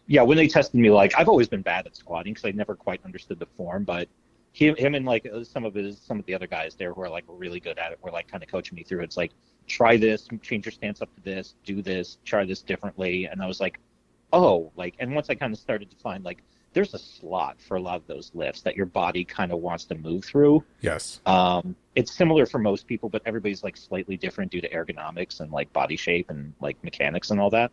Yeah, when they tested me, like I've always been bad at squatting because I never quite understood the form, but him and like some of the other guys there who are like really good at it were like kind of coaching me through. It's like try this, change your stance up to this, do this, try this differently, and I was like, oh, like, and once I kind of started to find like there's a slot for a lot of those lifts that your body kind of wants to move through. Yes. It's similar for most people, but everybody's like slightly different due to ergonomics and like body shape and like mechanics and all that.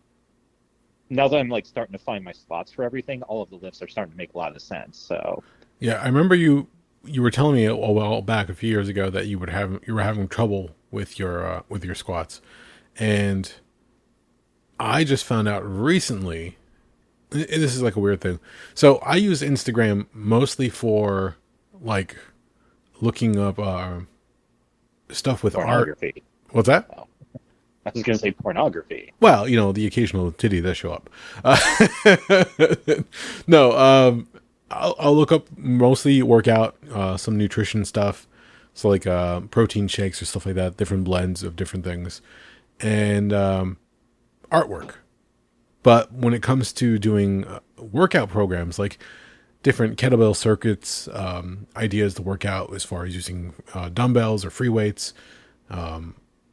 Now that I'm like starting to find my spots for everything, all of the lifts are starting to make a lot of sense. So Yeah, I remember you were telling me a while back, a few years ago, that you were having trouble with your squats, and I just found out recently. And this is like a weird thing. So I use Instagram mostly for like looking up stuff with art. pornography. What's that? Oh, I was going to say pornography. Well, the occasional titty does show up. No, I'll look up mostly workout, some nutrition stuff. So like protein shakes or stuff like that, different blends of different things, and artwork. But when it comes to doing workout programs, like different kettlebell circuits, ideas to work out as far as using dumbbells or free weights,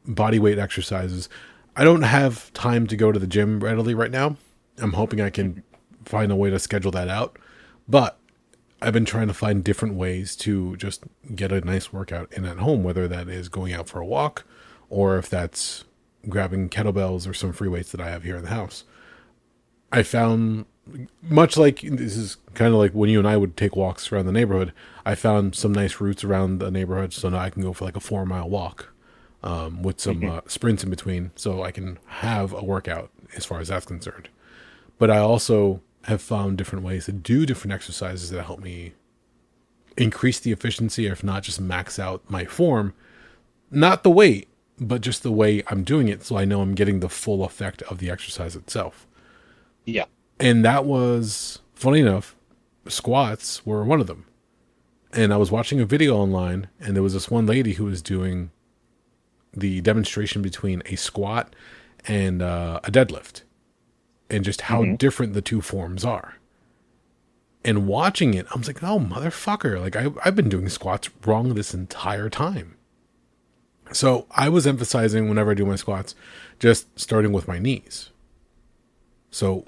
body weight exercises, I don't have time to go to the gym readily right now. I'm hoping I can find a way to schedule that out. But I've been trying to find different ways to just get a nice workout in at home, whether that is going out for a walk or if that's grabbing kettlebells or some free weights that I have here in the house. I found, much like this is kind of like when you and I would take walks around the neighborhood, I found some nice routes around the neighborhood, so now I can go for like a 4 mile walk with some sprints in between, so I can have a workout as far as that's concerned. But I also have found different ways to do different exercises that help me increase the efficiency, or if not, just max out my form. Not the weight, but just the way I'm doing it, so I know I'm getting the full effect of the exercise itself. Yeah. And that was, funny enough, squats were one of them. And I was watching a video online, and there was this one lady who was doing the demonstration between a squat and a deadlift, and just how different the two forms are. And watching it, I was like, oh, motherfucker. Like, I've been doing squats wrong this entire time. So I was emphasizing, whenever I do my squats, just starting with my knees. So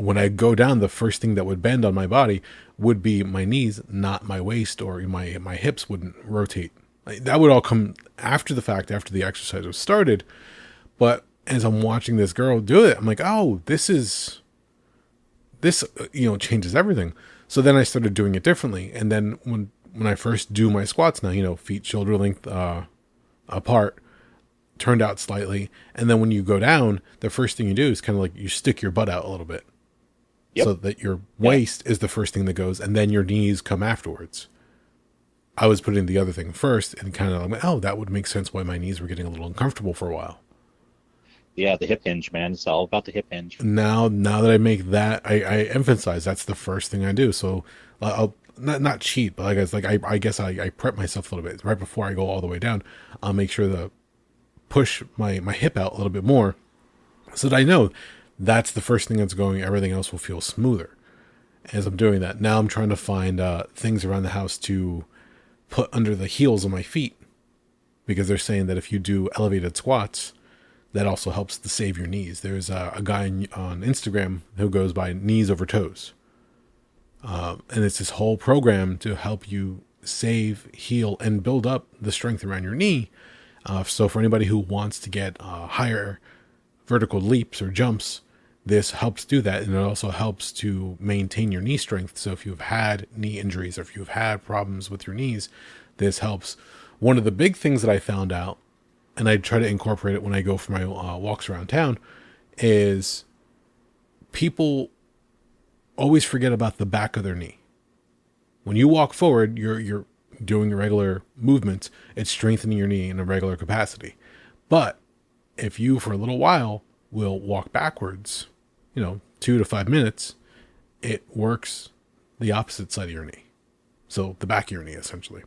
when I go down, the first thing that would bend on my body would be my knees, not my waist, or my hips wouldn't rotate. That would all come after the fact, after the exercise was started. But as I'm watching this girl do it, I'm like, oh, this changes everything. So then I started doing it differently. And then when I first do my squats now, feet shoulder length apart, turned out slightly, and then when you go down, the first thing you do is kind of like you stick your butt out a little bit, so that your waist is the first thing that goes, and then your knees come afterwards. I was putting the other thing first, and kind of like, oh, that would make sense why my knees were getting a little uncomfortable for a while. Yeah, the hip hinge, man. It's all about the hip hinge. Now that I make that, I emphasize that's the first thing I do. So I'll not cheat, but I guess I prep myself a little bit right before I go all the way down. I'll make sure to push my hip out a little bit more, so that I know that's the first thing that's going. Everything else will feel smoother as I'm doing that. Now I'm trying to find things around the house to put under the heels of my feet, because they're saying that if you do elevated squats, that also helps to save your knees. There's a guy on Instagram who goes by Knees Over Toes. And it's this whole program to help you save, heal, and build up the strength around your knee. So for anybody who wants to get higher vertical leaps or jumps, this helps do that. And it also helps to maintain your knee strength. So if you've had knee injuries, or if you've had problems with your knees, this helps. One of the big things that I found out, and I try to incorporate it when I go for my walks around town, is people always forget about the back of their knee. When you walk forward, you're doing your regular movements. It's strengthening your knee in a regular capacity. But if you, for a little while, will walk backwards, 2 to 5 minutes, it works the opposite side of your knee. So the back of your knee, essentially.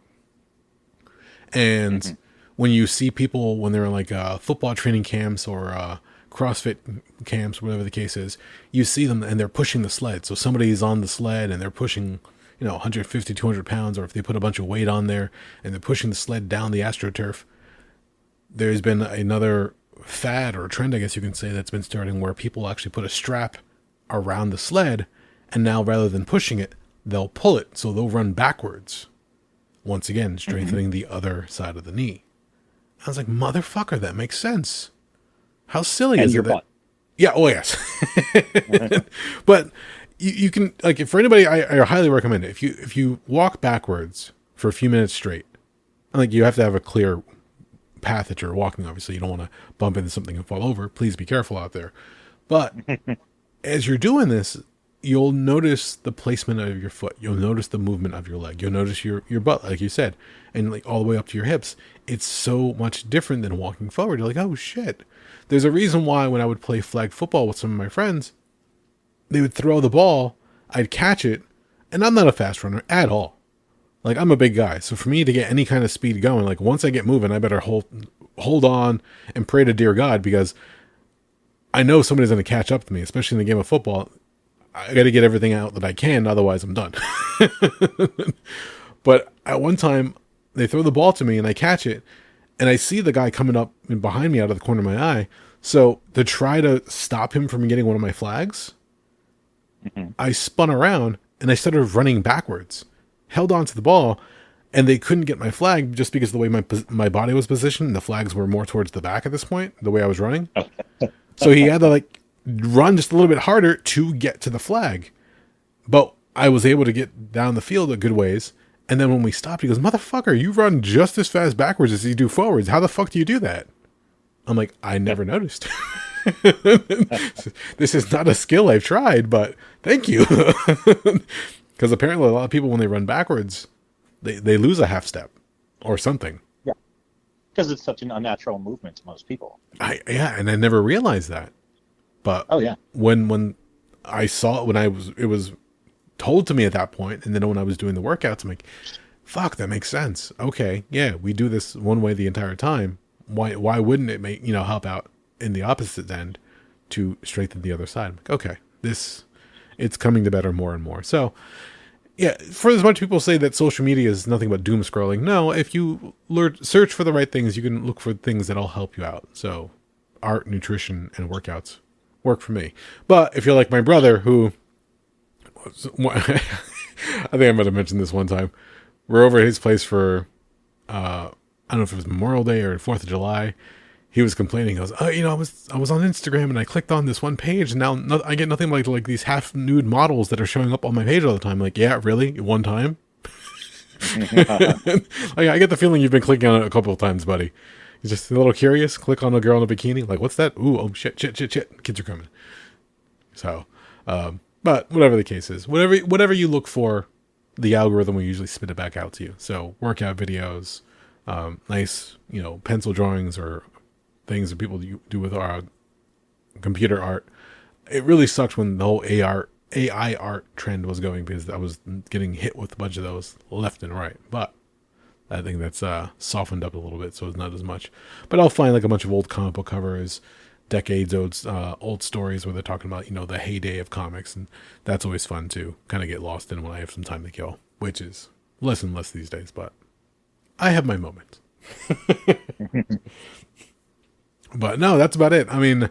And when you see people, when they're in like football training camps or CrossFit camps, whatever the case is, you see them and they're pushing the sled. So somebody's on the sled and they're pushing, 150, 200 pounds, or if they put a bunch of weight on there and they're pushing the sled down the AstroTurf. There's been another fad or trend, I guess you can say, that's been starting where people actually put a strap around the sled, and now rather than pushing it, they'll pull it. So they'll run backwards. Once again, strengthening the other side of the knee. I was like, motherfucker, that makes sense. How silly is it? And your butt. Yeah, oh yes. But you can, like, for anybody, I highly recommend it. If you walk backwards for a few minutes straight, like, you have to have a clear path that you're walking, obviously. You don't want to bump into something and fall over. Please be careful out there. But as you're doing this, you'll notice the placement of your foot. You'll notice the movement of your leg. You'll notice your butt, like you said, and like all the way up to your hips. It's so much different than walking forward. You're like, oh shit. There's a reason why when I would play flag football with some of my friends, they would throw the ball, I'd catch it, and I'm not a fast runner at all. Like, I'm a big guy, so for me to get any kind of speed going, like, once I get moving, I better hold on and pray to dear God, because I know somebody's going to catch up to me, especially in the game of football. I got to get everything out that I can, otherwise I'm done. But at one time, they throw the ball to me, and I catch it, and I see the guy coming up behind me out of the corner of my eye. So to try to stop him from getting one of my flags, I spun around, and I started running backwards, held on to the ball, and they couldn't get my flag just because of the way my body was positioned. The flags were more towards the back at this point, the way I was running. So he had to, like, run just a little bit harder to get to the flag. But I was able to get down the field a good ways. And then when we stopped, he goes, motherfucker, you run just as fast backwards as you do forwards. How the fuck do you do that? I'm like, I never noticed. This is not a skill I've tried, but thank you. Because apparently a lot of people, when they run backwards, they lose a half step or something. Yeah. Because it's such an unnatural movement to most people. And I never realized that. But when I saw it, it was told to me at that point, and then when I was doing the workouts, I'm like, fuck, that makes sense. Okay, yeah, we do this one way the entire time. Why wouldn't it help out in the opposite end to strengthen the other side? I'm like, okay, it's coming to better more and more. So yeah, for as much people say that social media is nothing but doom scrolling, no, if you search for the right things, you can look for things that'll help you out. So art, nutrition, and workouts work for me. But if you're like my brother, who I think I might have mentioned this one time, we're over at his place for I don't know if it was Memorial Day or 4th of July. He was complaining. I was on Instagram and I clicked on this one page, and now I get nothing like these half nude models that are showing up on my page all the time. Like, yeah, really? One time? Like, I get the feeling you've been clicking on it a couple of times, buddy. You're just a little curious. Click on a girl in a bikini. Like, what's that? Ooh, oh shit. Kids are coming. So, but whatever the case is, whatever you look for, the algorithm will usually spit it back out to you. So workout videos, nice, pencil drawings or things that people do with our computer art. It really sucked when the whole AI art trend was going, because I was getting hit with a bunch of those left and right. But I think that's softened up a little bit, so it's not as much. But I'll find like a bunch of old comic book covers, decades old stories where they're talking about the heyday of comics, and that's always fun to kind of get lost in when I have some time to kill, which is less and less these days. But I have my moment. But no, that's about it. I mean,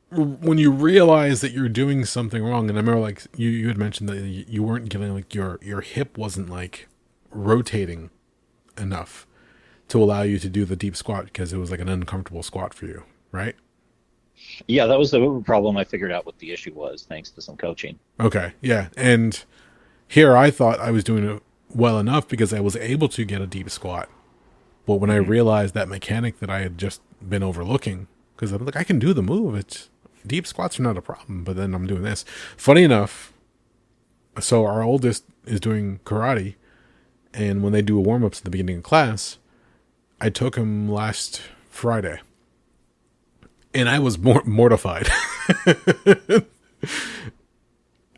when you realize that you're doing something wrong, and I remember like you had mentioned that you weren't getting, like, your hip wasn't like rotating enough to allow you to do the deep squat, because it was like an uncomfortable squat for you, right? Yeah, that was the problem. I figured out what the issue was thanks to some coaching. Okay, yeah. And here I thought I was doing it well enough because I was able to get a deep squat. But when I realized that mechanic that I had just been overlooking, because I'm like, I can do the move. deep squats are not a problem, but then I'm doing this. Funny enough, so our oldest is doing karate, and when they do warm-ups at the beginning of class, I took him last Friday, and I was mortified.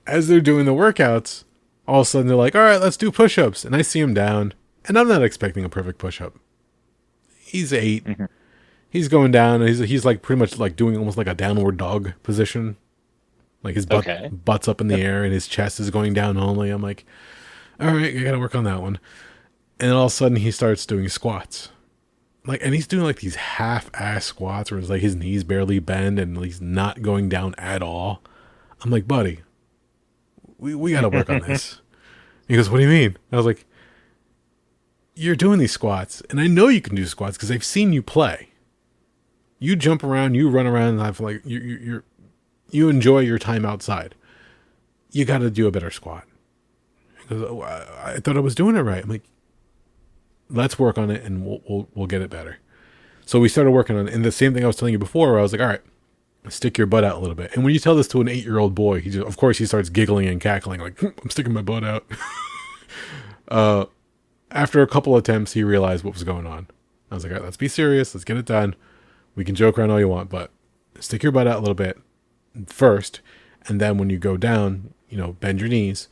As they're doing the workouts, all of a sudden they're like, all right, let's do push-ups. And I see him down, and I'm not expecting a perfect push-up. He's 8. Mm-hmm. He's going down, and he's like pretty much like doing almost like a downward dog position. Like his butt's up in the air, and his chest is going down only. I'm like, all right, I got to work on that one. And all of a sudden he starts doing squats. And he's doing like these half-ass squats where it's like his knees barely bend and he's not going down at all. I'm like, buddy, we got to work on this. He goes, what do you mean? I was like, you're doing these squats, and I know you can do squats because I've seen you play. You jump around, you run around, and I've like you enjoy your time outside. You got to do a better squat. He goes, oh, I thought I was doing it right. I'm like, let's work on it, and we'll get it better. So we started working on it, and the same thing I was telling you before, where I was like, all right, stick your butt out a little bit. And when you tell this to an 8-year-old boy, of course he starts giggling and cackling, like, I'm sticking my butt out. After a couple attempts, he realized what was going on. I was like, all right, let's be serious. Let's get it done. We can joke around all you want, but stick your butt out a little bit first. And then when you go down, bend your knees,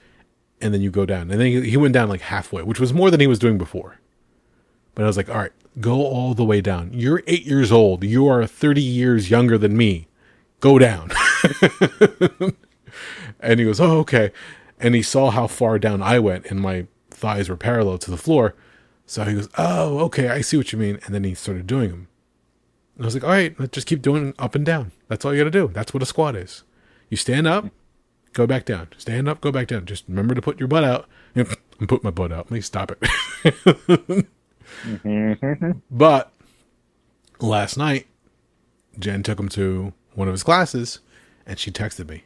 and then you go down. And then he went down like halfway, which was more than he was doing before. But I was like, all right, go all the way down. You're 8 years old. You are 30 years younger than me. Go down. And he goes, oh, okay. And he saw how far down I went, and my thighs were parallel to the floor. So he goes, oh, okay, I see what you mean. And then he started doing them. And I was like, all right, let's just keep doing up and down. That's all you got to do. That's what a squat is. You stand up, go back down. Stand up, go back down. Just remember to put your butt out. I'm putting my butt out. Please stop it. But last night, Jen took him to one of his classes, and she texted me,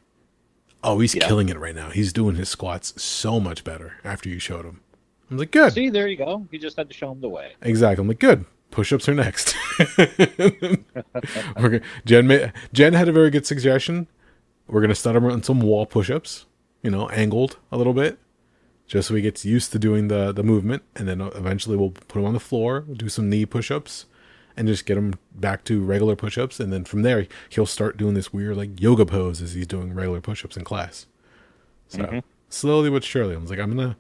oh, he's killing it right now. He's doing his squats so much better after you showed him. I'm like, good. See, there you go. You just had to show him the way. Exactly. I'm like, good. Push-ups are next. Jen had a very good suggestion. We're going to start him on some wall push-ups, angled a little bit, just so he gets used to doing the movement. And then eventually we'll put him on the floor, do some knee push-ups, and just get him back to regular push-ups. And then from there, he'll start doing this weird like yoga pose as he's doing regular push-ups in class. So slowly but surely, I was like, I'm gonna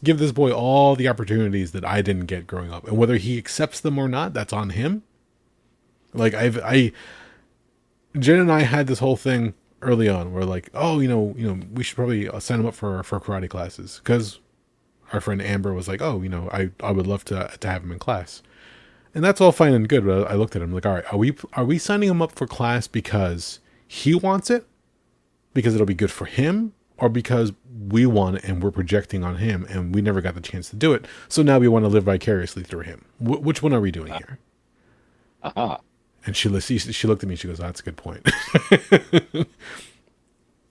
give this boy all the opportunities that I didn't get growing up, and whether he accepts them or not, that's on him. Like Jen and I had this whole thing early on where like, oh, we should probably sign him up for karate classes, because our friend Amber was like, oh, I would love to have him in class. And that's all fine and good, but I looked at him like, all right, are we signing him up for class because he wants it, because it'll be good for him, or because we want it and we're projecting on him and we never got the chance to do it, so now we want to live vicariously through him? Which one are we doing here? And she looked at me, she goes, oh, that's a good point.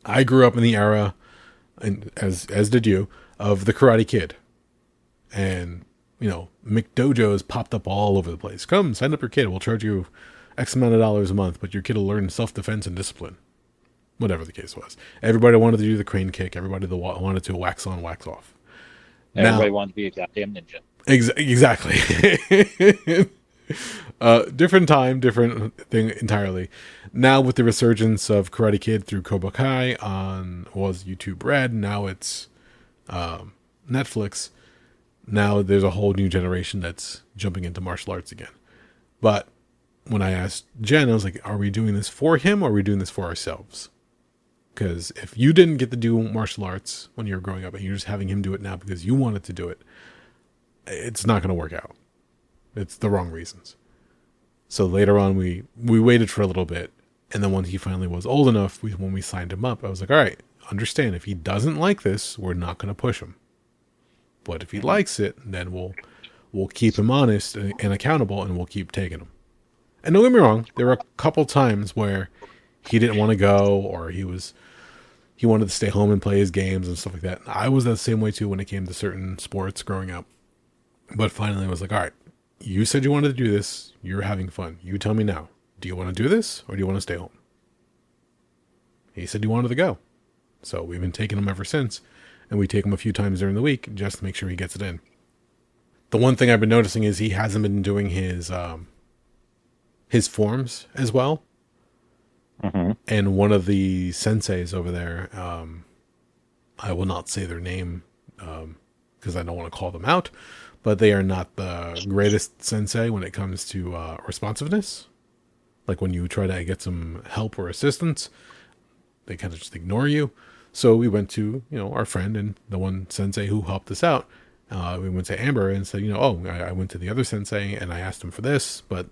I grew up in the era, and as did you, of the Karate Kid. And McDojos popped up all over the place. Come, sign up your kid. We'll charge you X amount of dollars a month, but your kid will learn self-defense and discipline. Whatever the case was. Everybody wanted to do the crane kick. Everybody wanted to wax on, wax off. Everybody wanted to be a goddamn ninja. Exactly. Different time, different thing entirely. Now with the resurgence of Karate Kid through Cobra Kai was YouTube Red. Now it's Netflix. Now there's a whole new generation that's jumping into martial arts again. But when I asked Jen, I was like, are we doing this for him, or are we doing this for ourselves? Because if you didn't get to do martial arts when you were growing up and you're just having him do it now because you wanted to do it, it's not going to work out. It's the wrong reasons. So later on, we waited for a little bit. And then when he finally was old enough, when we signed him up, I was like, all right, understand, if he doesn't like this, we're not going to push him. But if he likes it, then we'll keep him honest and accountable, and we'll keep taking him. And don't get me wrong, there were a couple times where he didn't want to go, or he wanted to stay home and play his games and stuff like that. I was the same way too when it came to certain sports growing up. But finally I was like, all right, you said you wanted to do this. You're having fun. You tell me now. Do you want to do this, or do you want to stay home? He said he wanted to go. So we've been taking him ever since. And we take him a few times during the week just to make sure he gets it in. The one thing I've been noticing is he hasn't been doing his forms as well. Mm-hmm. And one of the senseis over there, I will not say their name because I don't want to call them out, but they are not the greatest sensei when it comes to responsiveness. Like when you try to get some help or assistance, they kind of just ignore you. So we went to, our friend and the one sensei who helped us out. We went to Amber and said, I went to the other sensei and I asked him for this, but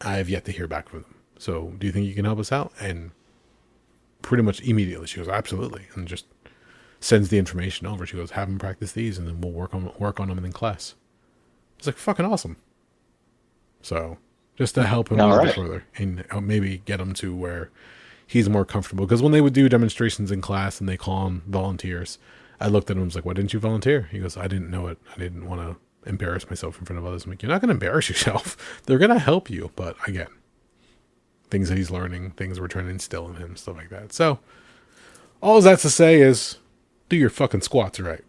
I have yet to hear back from them. So do you think you can help us out? And pretty much immediately she goes, absolutely. And just sends the information over. She goes, have him practice these and then we'll work on them in class. It's like fucking awesome. So just to help him a little bit further and maybe get him to where he's more comfortable. Because when they would do demonstrations in class and they call them volunteers, I looked at him and was like, why didn't you volunteer? He goes, I didn't know it. I didn't want to embarrass myself in front of others. I'm like, you're not going to embarrass yourself. They're going to help you. But again, things that he's learning, things we're trying to instill in him, stuff like that. So all that's to say is do your fucking squats right.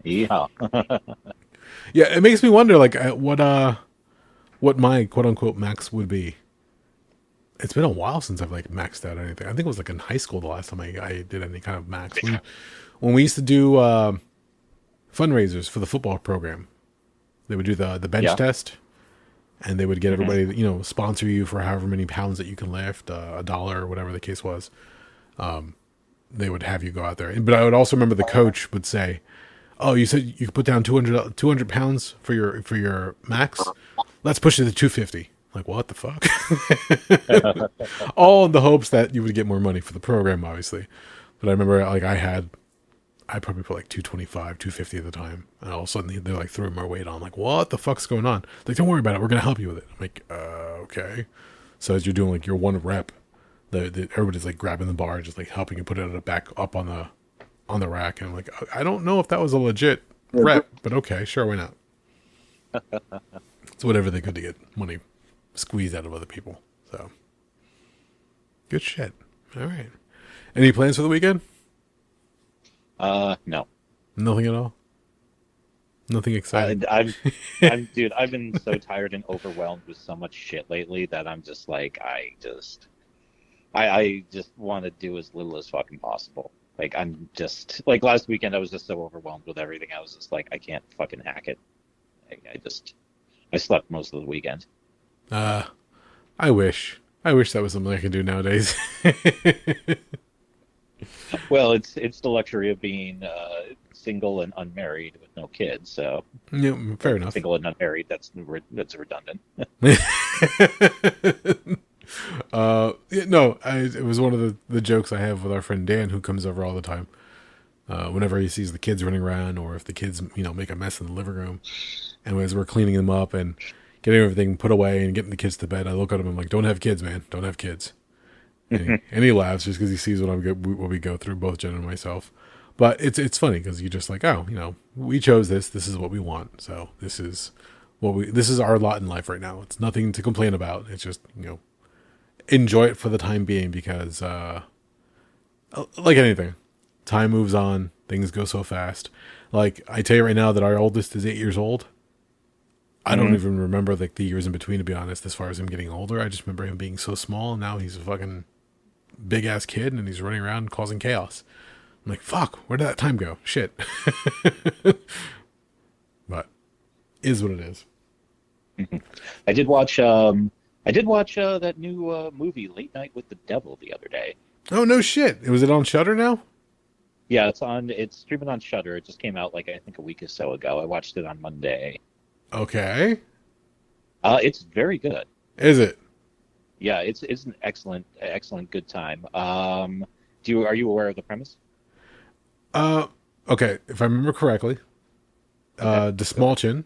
Yeah. Yeah, it makes me wonder, like, what my quote-unquote max would be. It's been a while since I've, like, maxed out anything. I think it was, like, in high school the last time I did any kind of max. When we used to do fundraisers for the football program, they would do the bench test, and they would get everybody, sponsor you for however many pounds that you can lift, $1 or whatever the case was. They would have you go out there. But I would also remember the coach would say, oh, you said you could put down 200 pounds for your max? Let's push it to 250. Like, what the fuck? All in the hopes that you would get more money for the program, obviously. But I remember, like, I probably put like 225, 250 at the time. And all of a sudden, they're like throwing more weight on. I'm like, what the fuck's going on? Like, don't worry about it. We're going to help you with it. I'm like, okay. So as you're doing like your one rep, everybody's like grabbing the bar, just like helping you put it back up on the rack. And I'm like, I don't know if that was a legit rep, but okay, sure, why not? It's whatever they could to get money squeezed out of other people. So good shit. All right. Any plans for the weekend? No. Nothing at all? Nothing exciting? Dude, I've been so tired and overwhelmed with so much shit lately that I'm just like, I just want to do as little as fucking possible. Like, I'm just, like, last weekend I was just so overwhelmed with everything. I was just like, I can't fucking hack it. I slept most of the weekend. I wish that was something I could do nowadays. Well, it's the luxury of being single and unmarried with no kids. So yeah, fair enough. Single and unmarried, that's redundant. It was one of the jokes I have with our friend Dan, who comes over all the time. Whenever he sees the kids running around, or if the kids, make a mess in the living room, and as we're cleaning them up and getting everything put away and getting the kids to bed, I look at him and I'm like, "Don't have kids, man. Don't have kids." And he laughs just because he sees what we go through, both Jen and myself. But it's funny because you're just like, oh, we chose this. This is what we want. So this is our lot in life right now. It's nothing to complain about. It's just enjoy it for the time being because, like anything, time moves on. Things go so fast. Like, I tell you right now that our oldest is 8 years old. I don't even remember like the years in between, to be honest, as far as him getting older. I just remember him being so small, and now he's a fucking big ass kid and he's running around causing chaos. I'm like, fuck, where did that time go? Shit. But is what it is. I did watch that new movie Late Night with the Devil the other day. Oh no shit. Was it on Shudder now? Yeah, it's streaming on Shudder. It just came out like I think a week or so ago. I watched it on Monday. Okay. It's very good. Is it? Yeah, it's an excellent good time. Are you aware of the premise? Okay, if I remember correctly, Dastmalchian,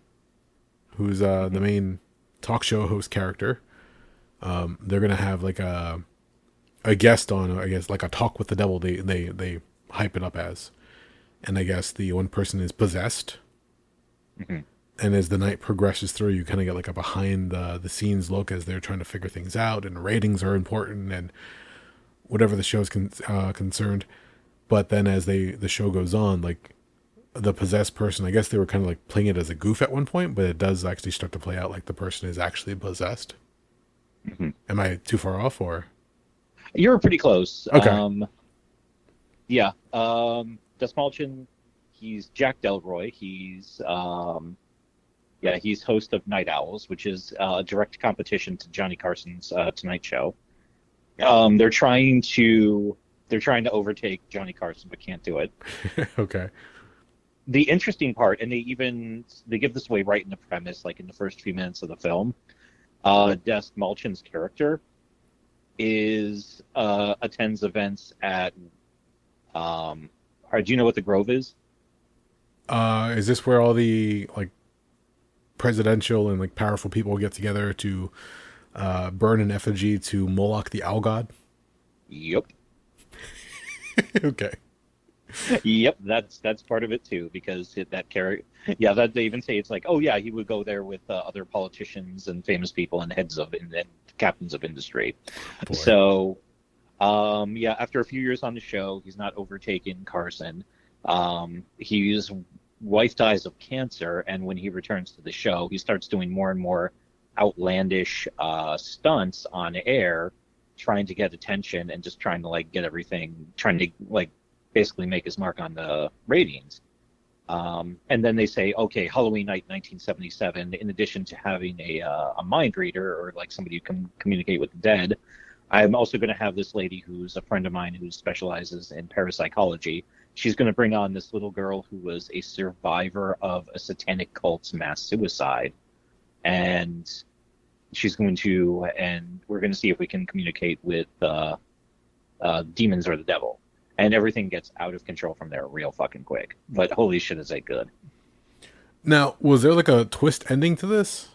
who's the main talk show host character, they're gonna have like a guest on, I guess, like a talk with the devil. They hype it up as, and I guess the one person is possessed. Mm-hmm. And as the night progresses through, you kind of get like a behind the scenes look as they're trying to figure things out, and ratings are important. And whatever the show's concerned. But then as the show goes on, like the possessed person, I guess they were kind of like playing it as a goof at one point, but it does actually start to play out like the person is actually possessed. Mm-hmm. Am I too far off, or? You're pretty close. Okay. Yeah. Dastmalchian, he's Jack Delroy. He's host of Night Owls, which is a direct competition to Johnny Carson's Tonight Show. They're trying to overtake Johnny Carson, but can't do it. Okay. The interesting part, and they give this away right in the premise, like in the first few minutes of the film. Dastmalchian's character attends events at. Do you know what the Grove is? Is this where all the like presidential and like powerful people get together to burn an effigy to Moloch the owl god? Yep. Okay. Yep, that's part of it too, because that character. Yeah, that they even say it's like, oh yeah, he would go there with other politicians and famous people and heads of and captains of industry. Boy. So, after a few years on the show, he's not overtaken Carson. His wife dies of cancer, and when he returns to the show, he starts doing more and more outlandish stunts on air, trying to get attention and just trying to like get everything, trying to like basically make his mark on the ratings. And then they say, okay, Halloween night 1977, in addition to having a mind reader or like somebody who can communicate with the dead, I'm also going to have this lady who's a friend of mine who specializes in parapsychology. She's going to bring on this little girl who was a survivor of a satanic cult's mass suicide. And we're going to see if we can communicate with demons or the devil. And everything gets out of control from there real fucking quick. But holy shit, is it good. Now, was there like a twist ending to this?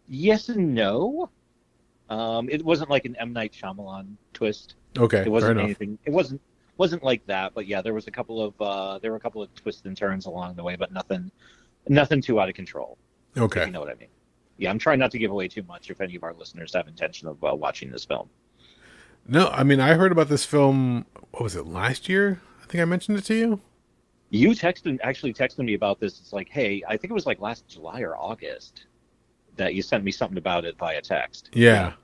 Yes and no. It wasn't like an M. Night Shyamalan twist. Okay, it wasn't fair anything. It wasn't like that. But yeah, there were a couple of twists and turns along the way, but nothing too out of control. Okay, if you know what I mean. Yeah, I'm trying not to give away too much if any of our listeners have intention of watching this film. No, I mean, I heard about this film, what was it, last year? I think I mentioned it to you. You actually texted me about this. It's like, hey, I think it was like last July or August that you sent me something about it via text. Yeah.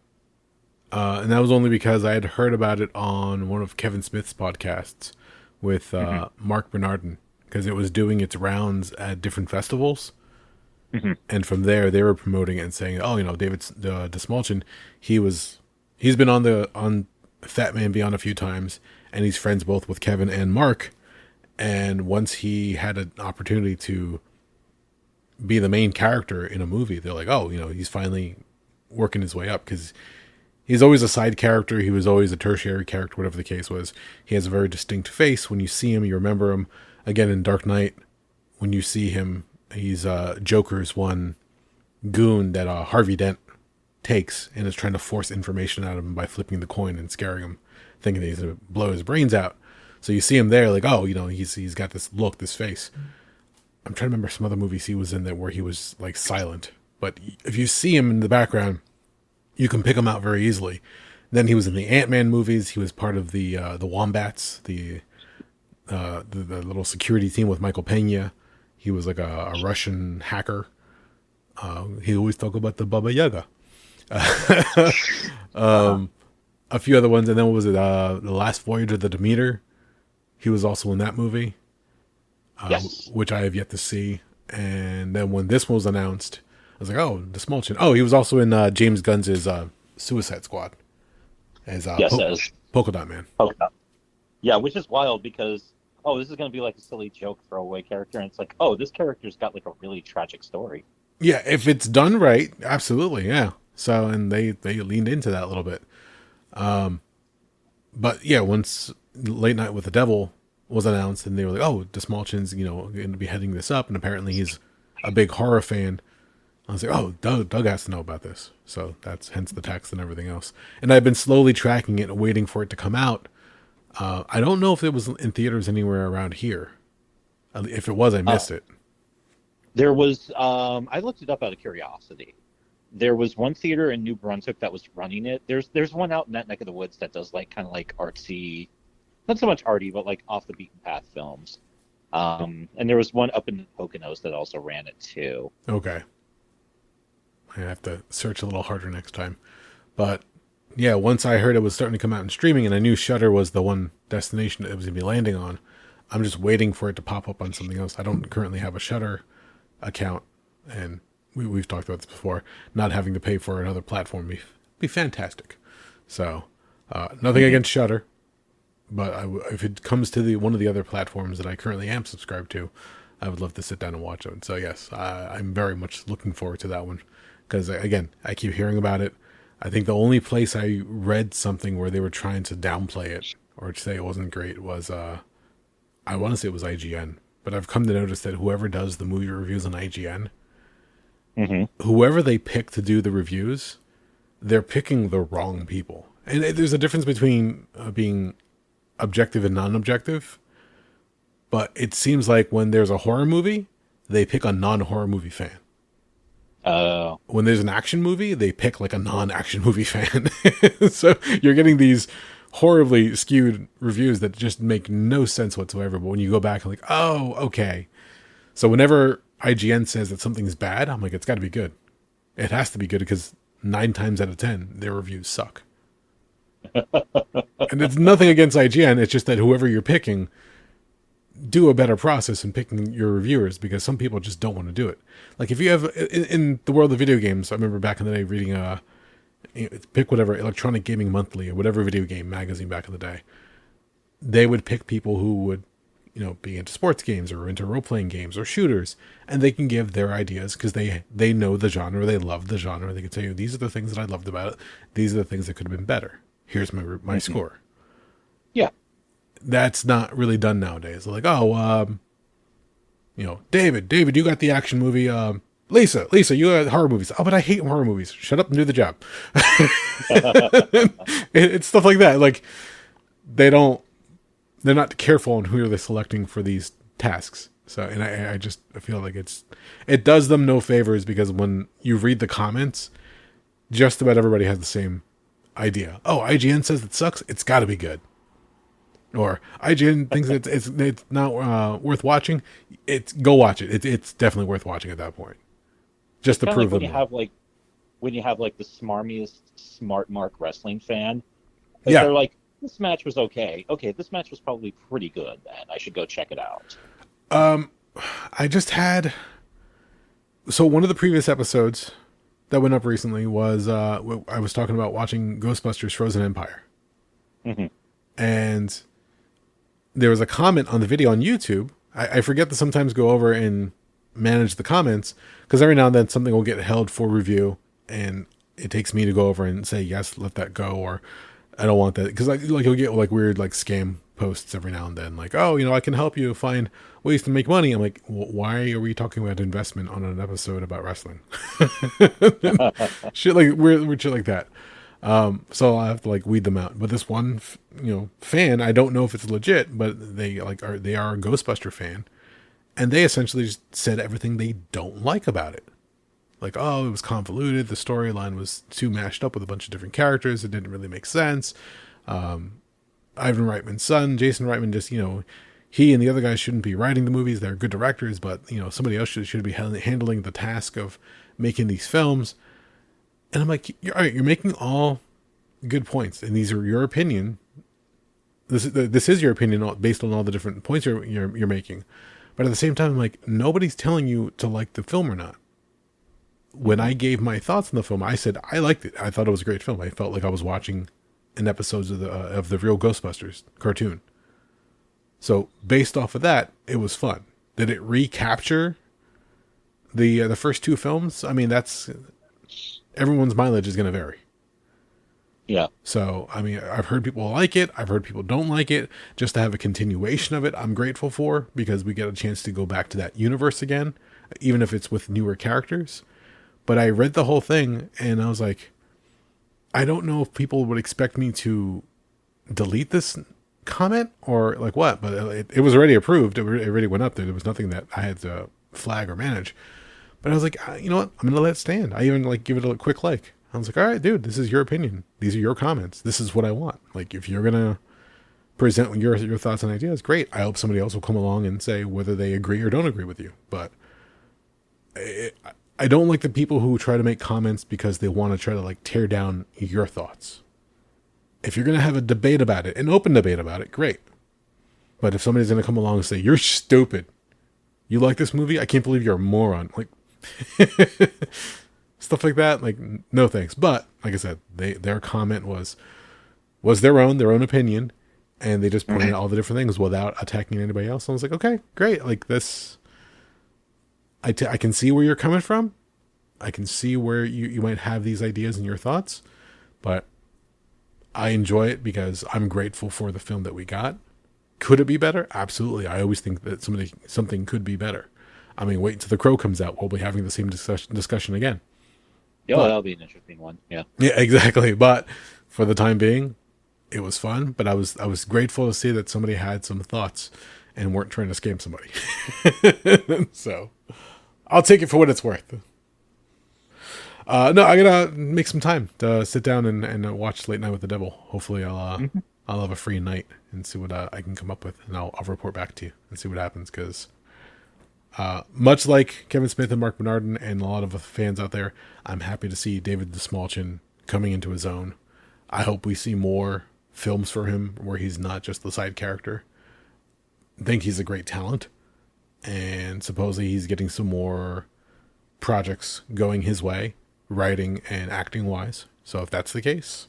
And that was only because I had heard about it on one of Kevin Smith's podcasts with Mark Bernardin, because it was doing its rounds at different festivals. Mm-hmm. And from there, they were promoting it and saying, "Oh, David Dastmalchian, he's been on Fat Man Beyond a few times, and he's friends both with Kevin and Mark. And once he had an opportunity to be the main character in a movie, they're like, oh, he's finally working his way up, because he's always a side character. He was always a tertiary character, whatever the case was. He has a very distinct face. When you see him, you remember him. Again, in Dark Knight, when you see him, he's Joker's one goon that Harvey Dent takes and is trying to force information out of him by flipping the coin and scaring him, thinking that he's going to blow his brains out. So you see him there, like, oh, he's got this look, this face. I'm trying to remember some other movies he was in that where he was like silent. But if you see him in the background, you can pick him out very easily. Then he was in the Ant-Man movies. He was part of the Wombats, the little security team with Michael Pena. He was like a Russian hacker. He always talk about the Baba Yaga. A few other ones. And then what was it? The Last Voyage of the Demeter. He was also in that movie. Yes. Which I have yet to see. And then when this one was announced, I was like, oh, Dastmalchian. Oh, he was also in James Gunn's Suicide Squad. As Polka Dot Man. Polka Dot. Yeah, which is wild because, this is going to be like a silly joke throwaway character. And it's like, this character's got like a really tragic story. Yeah, if it's done right, absolutely, yeah. So, and they leaned into that a little bit. But yeah, once Late Night with the Devil was announced, and they were like, oh, Dastmalchian's, going to be heading this up, and apparently he's a big horror fan. I was like, oh, Doug has to know about this. So that's hence the text and everything else. And I've been slowly tracking it and waiting for it to come out. I don't know if it was in theaters anywhere around here. If it was, I missed it. There was, I looked it up out of curiosity. there was one theater in New Brunswick that was running it. There's one out in that neck of the woods that does like kind of like artsy, not so much arty, but like off the beaten path films. And there was one up in the Poconos that also ran it too. Okay. I have to search a little harder next time. But yeah, once I heard it was starting to come out in streaming and I knew Shudder was the one destination it was going to be landing on, I'm just waiting for it to pop up on something else. I don't currently have a Shudder account, and we've talked about this before. Not having to pay for another platform be fantastic. So, nothing against Shudder, but if it comes to one of the other platforms that I currently am subscribed to, I would love to sit down and watch it. So yes, I'm very much looking forward to that one because again, I keep hearing about it. I think the only place I read something where they were trying to downplay it or say it wasn't great was I want to say it was IGN, but I've come to notice that whoever does the movie reviews on IGN, whoever they pick to do the reviews, they're picking the wrong people. And there's a difference between being objective and non-objective, but it seems like when there's a horror movie, they pick a non-horror movie fan. When there's an action movie, they pick like a non-action movie fan. So you're getting these horribly skewed reviews that just make no sense whatsoever. But when you go back and like, oh, okay. So whenever IGN says that something's bad, I'm like, it's got to be good. It has to be good because 9 times out of 10, their reviews suck. And it's nothing against IGN. It's just that whoever you're picking, do a better process in picking your reviewers because some people just don't want to do it. Like if you have in the world of video games, I remember back in the day reading pick whatever Electronic Gaming Monthly or whatever video game magazine back in the day. They would pick people who would, be into sports games or into role-playing games or shooters, and they can give their ideas because they know the genre, they love the genre. They can tell you, these are the things that I loved about it. These are the things that could have been better. Here's my score. Yeah. That's not really done nowadays. They're like, David, you got the action movie. Lisa, you got horror movies. Oh, but I hate horror movies. Shut up and do the job. It's stuff like that. Like they're not careful on who they're selecting for these tasks. So, and I feel like it does them no favors because when you read the comments, just about everybody has the same idea. Oh, IGN says it sucks. It's got to be good. Or IGN thinks it's not worth watching. Go watch it. It's definitely worth watching at that point. Just to prove like them. When you have the smarmiest smart mark wrestling fan, yeah, they're like, this match was okay. Okay, this match was probably pretty good. Then I should go check it out. I just had one of the previous episodes that went up recently was I was talking about watching Ghostbusters: Frozen Empire, and there was a comment on the video on YouTube. I forget to sometimes go over and manage the comments because every now and then something will get held for review and it takes me to go over and say, yes, let that go. Or I don't want that. Because you'll get weird scam posts every now and then. Like, oh, I can help you find ways to make money. I'm like, well, why are we talking about investment on an episode about wrestling? Weird shit like that. So I'll have to weed them out. But this one, fan, I don't know if it's legit, but they are a Ghostbuster fan, and they essentially just said everything they don't like about it. Like, oh, it was convoluted. The storyline was too mashed up with a bunch of different characters. It didn't really make sense. Ivan Reitman's son, Jason Reitman, just he and the other guys shouldn't be writing the movies. They're good directors, but somebody else should be handling the task of making these films. And I'm like, all right, you're making all good points, and these are your opinion. This is your opinion based on all the different points you're making. But at the same time, I'm like, nobody's telling you to like the film or not. When I gave my thoughts on the film, I said I liked it. I thought it was a great film. I felt like I was watching an episode of the real Ghostbusters cartoon. So based off of that, it was fun. Did it recapture the first 2 films? I mean, that's everyone's mileage is going to vary. Yeah. So, I mean, I've heard people like it. I've heard people don't like it. Just to have a continuation of it, I'm grateful for, because we get a chance to go back to that universe again, even if it's with newer characters. But I read the whole thing, and I was like, I don't know if people would expect me to delete this comment or what, but it was already approved. It already went up there. There was nothing that I had to flag or manage. But I was like, you know what? I'm gonna let it stand. I even like give it a quick like. I was like, all right, dude, this is your opinion. These are your comments. This is what I want. Like, if you're gonna present your thoughts and ideas, great. I hope somebody else will come along and say whether they agree or don't agree with you. But I don't like the people who try to make comments because they want to try to like tear down your thoughts. If you're going to have a debate about it, an open debate about it, great. But if somebody's going to come along and say, you're stupid, you like this movie? I can't believe you're a moron. Like, stuff like that. Like, no thanks. But like I said, their comment was their own opinion. And they just pointed out all the different things without attacking anybody else. And I was like, okay, great. Like this, I can see where you're coming from. I can see where you might have these ideas and your thoughts, but I enjoy it because I'm grateful for the film that we got. Could it be better? Absolutely. I always think that something could be better. I mean, wait until The Crow comes out. We'll be having the same discussion again. Yeah, that'll be an interesting one. Yeah. Yeah, exactly. But for the time being, it was fun, but I was grateful to see that somebody had some thoughts and weren't trying to scam somebody. So I'll take it for what it's worth. No, I gotta make some time to sit down and watch Late Night with the Devil. Hopefully I'll have a free night and see what I can come up with, and I'll report back to you and see what happens, because much like Kevin Smith and Mark Bernardin and a lot of fans out there, I'm happy to see David Dastmalchian coming into his own. I hope we see more films for him where he's not just the side character. I think he's a great talent, and supposedly he's getting some more projects going his way, writing and acting wise. So if that's the case,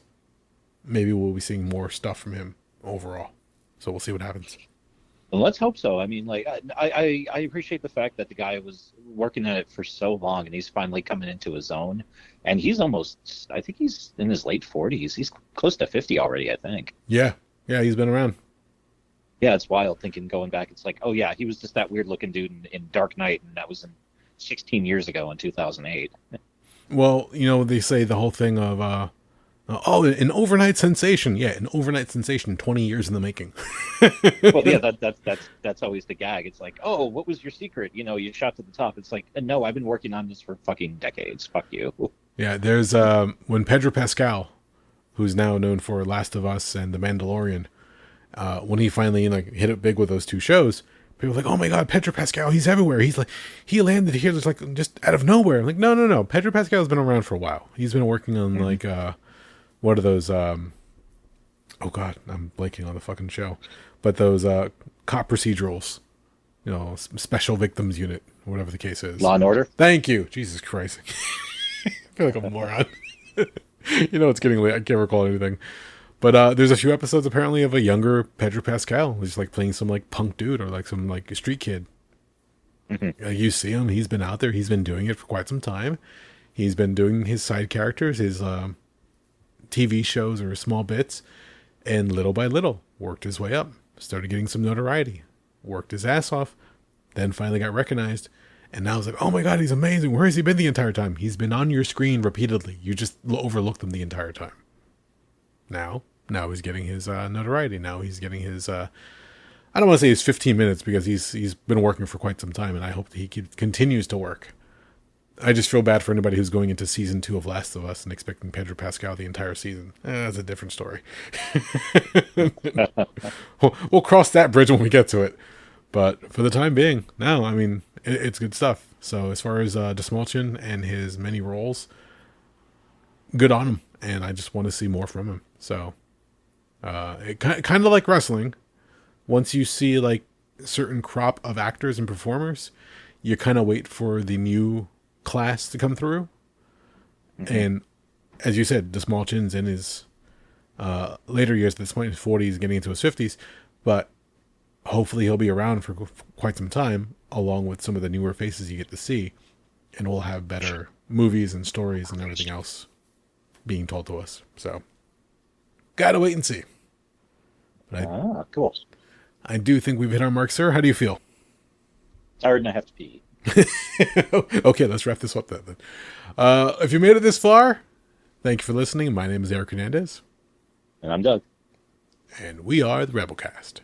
maybe we'll be seeing more stuff from him overall. So we'll see what happens. Well, let's hope so. I mean, like, I appreciate the fact that the guy was working at it for so long, and he's finally coming into his own. And he's almost, I think he's in his late 40s. He's close to 50 already, I think. Yeah, he's been around. Yeah, it's wild thinking, going back. It's like, oh yeah, he was just that weird looking dude in Dark Knight, and that was 16 years ago in 2008. Well, they say the whole thing of, an overnight sensation. Yeah, an overnight sensation, 20 years in the making. Well, yeah, that's always the gag. It's like, oh, what was your secret? You shot to the top. It's like, no, I've been working on this for fucking decades. Fuck you. Yeah, there's when Pedro Pascal, who's now known for Last of Us and The Mandalorian, when he finally hit it big with those two shows, people were like, oh my God, Pedro Pascal, he's everywhere. He's like, he landed here just out of nowhere. I'm like, no. Pedro Pascal's been around for a while. He's been working on what are those? Oh God, I'm blanking on the fucking show. But those cop procedurals, Special Victims Unit, or whatever the case is. Law and Order. Thank you. Jesus Christ. I feel like I'm a moron. It's getting late. I can't recall anything. But there's a few episodes apparently of a younger Pedro Pascal who's playing some punk dude or some street kid. Mm-hmm. You see him. He's been out there. He's been doing it for quite some time. He's been doing his side characters, his TV shows or small bits, and little by little worked his way up, started getting some notoriety, worked his ass off, then finally got recognized, and now it's like, oh my God, he's amazing. Where has he been the entire time? He's been on your screen repeatedly. You just overlooked him the entire time. Now he's getting his notoriety. Now he's getting his I don't want to say his 15 minutes, because he's been working for quite some time, and I hope that he continues to work. I just feel bad for anybody who's going into season 2 of Last of Us and expecting Pedro Pascal the entire season. That's a different story. We'll cross that bridge when we get to it. But for the time being, no, I mean, it's good stuff. So as far as Dastmalchian and his many roles, good on him. And I just want to see more from him. So it kind of like wrestling. Once you see certain crop of actors and performers, you kind of wait for the new class to come through. Mm-hmm. And as you said, Dastmalchian's in his later years. At this point, his 40s, getting into his 50s, but hopefully he'll be around for quite some time, along with some of the newer faces you get to see, and we'll have better movies and stories and everything else being told to us. So gotta wait and see. But cool. I do think we've hit our mark, sir. How do you feel? Tired and I have to pee. Okay, let's wrap this up then. If you made it this far, thank you for listening. My name is Eric Hernandez. And I'm Doug. And we are the Rabblecast.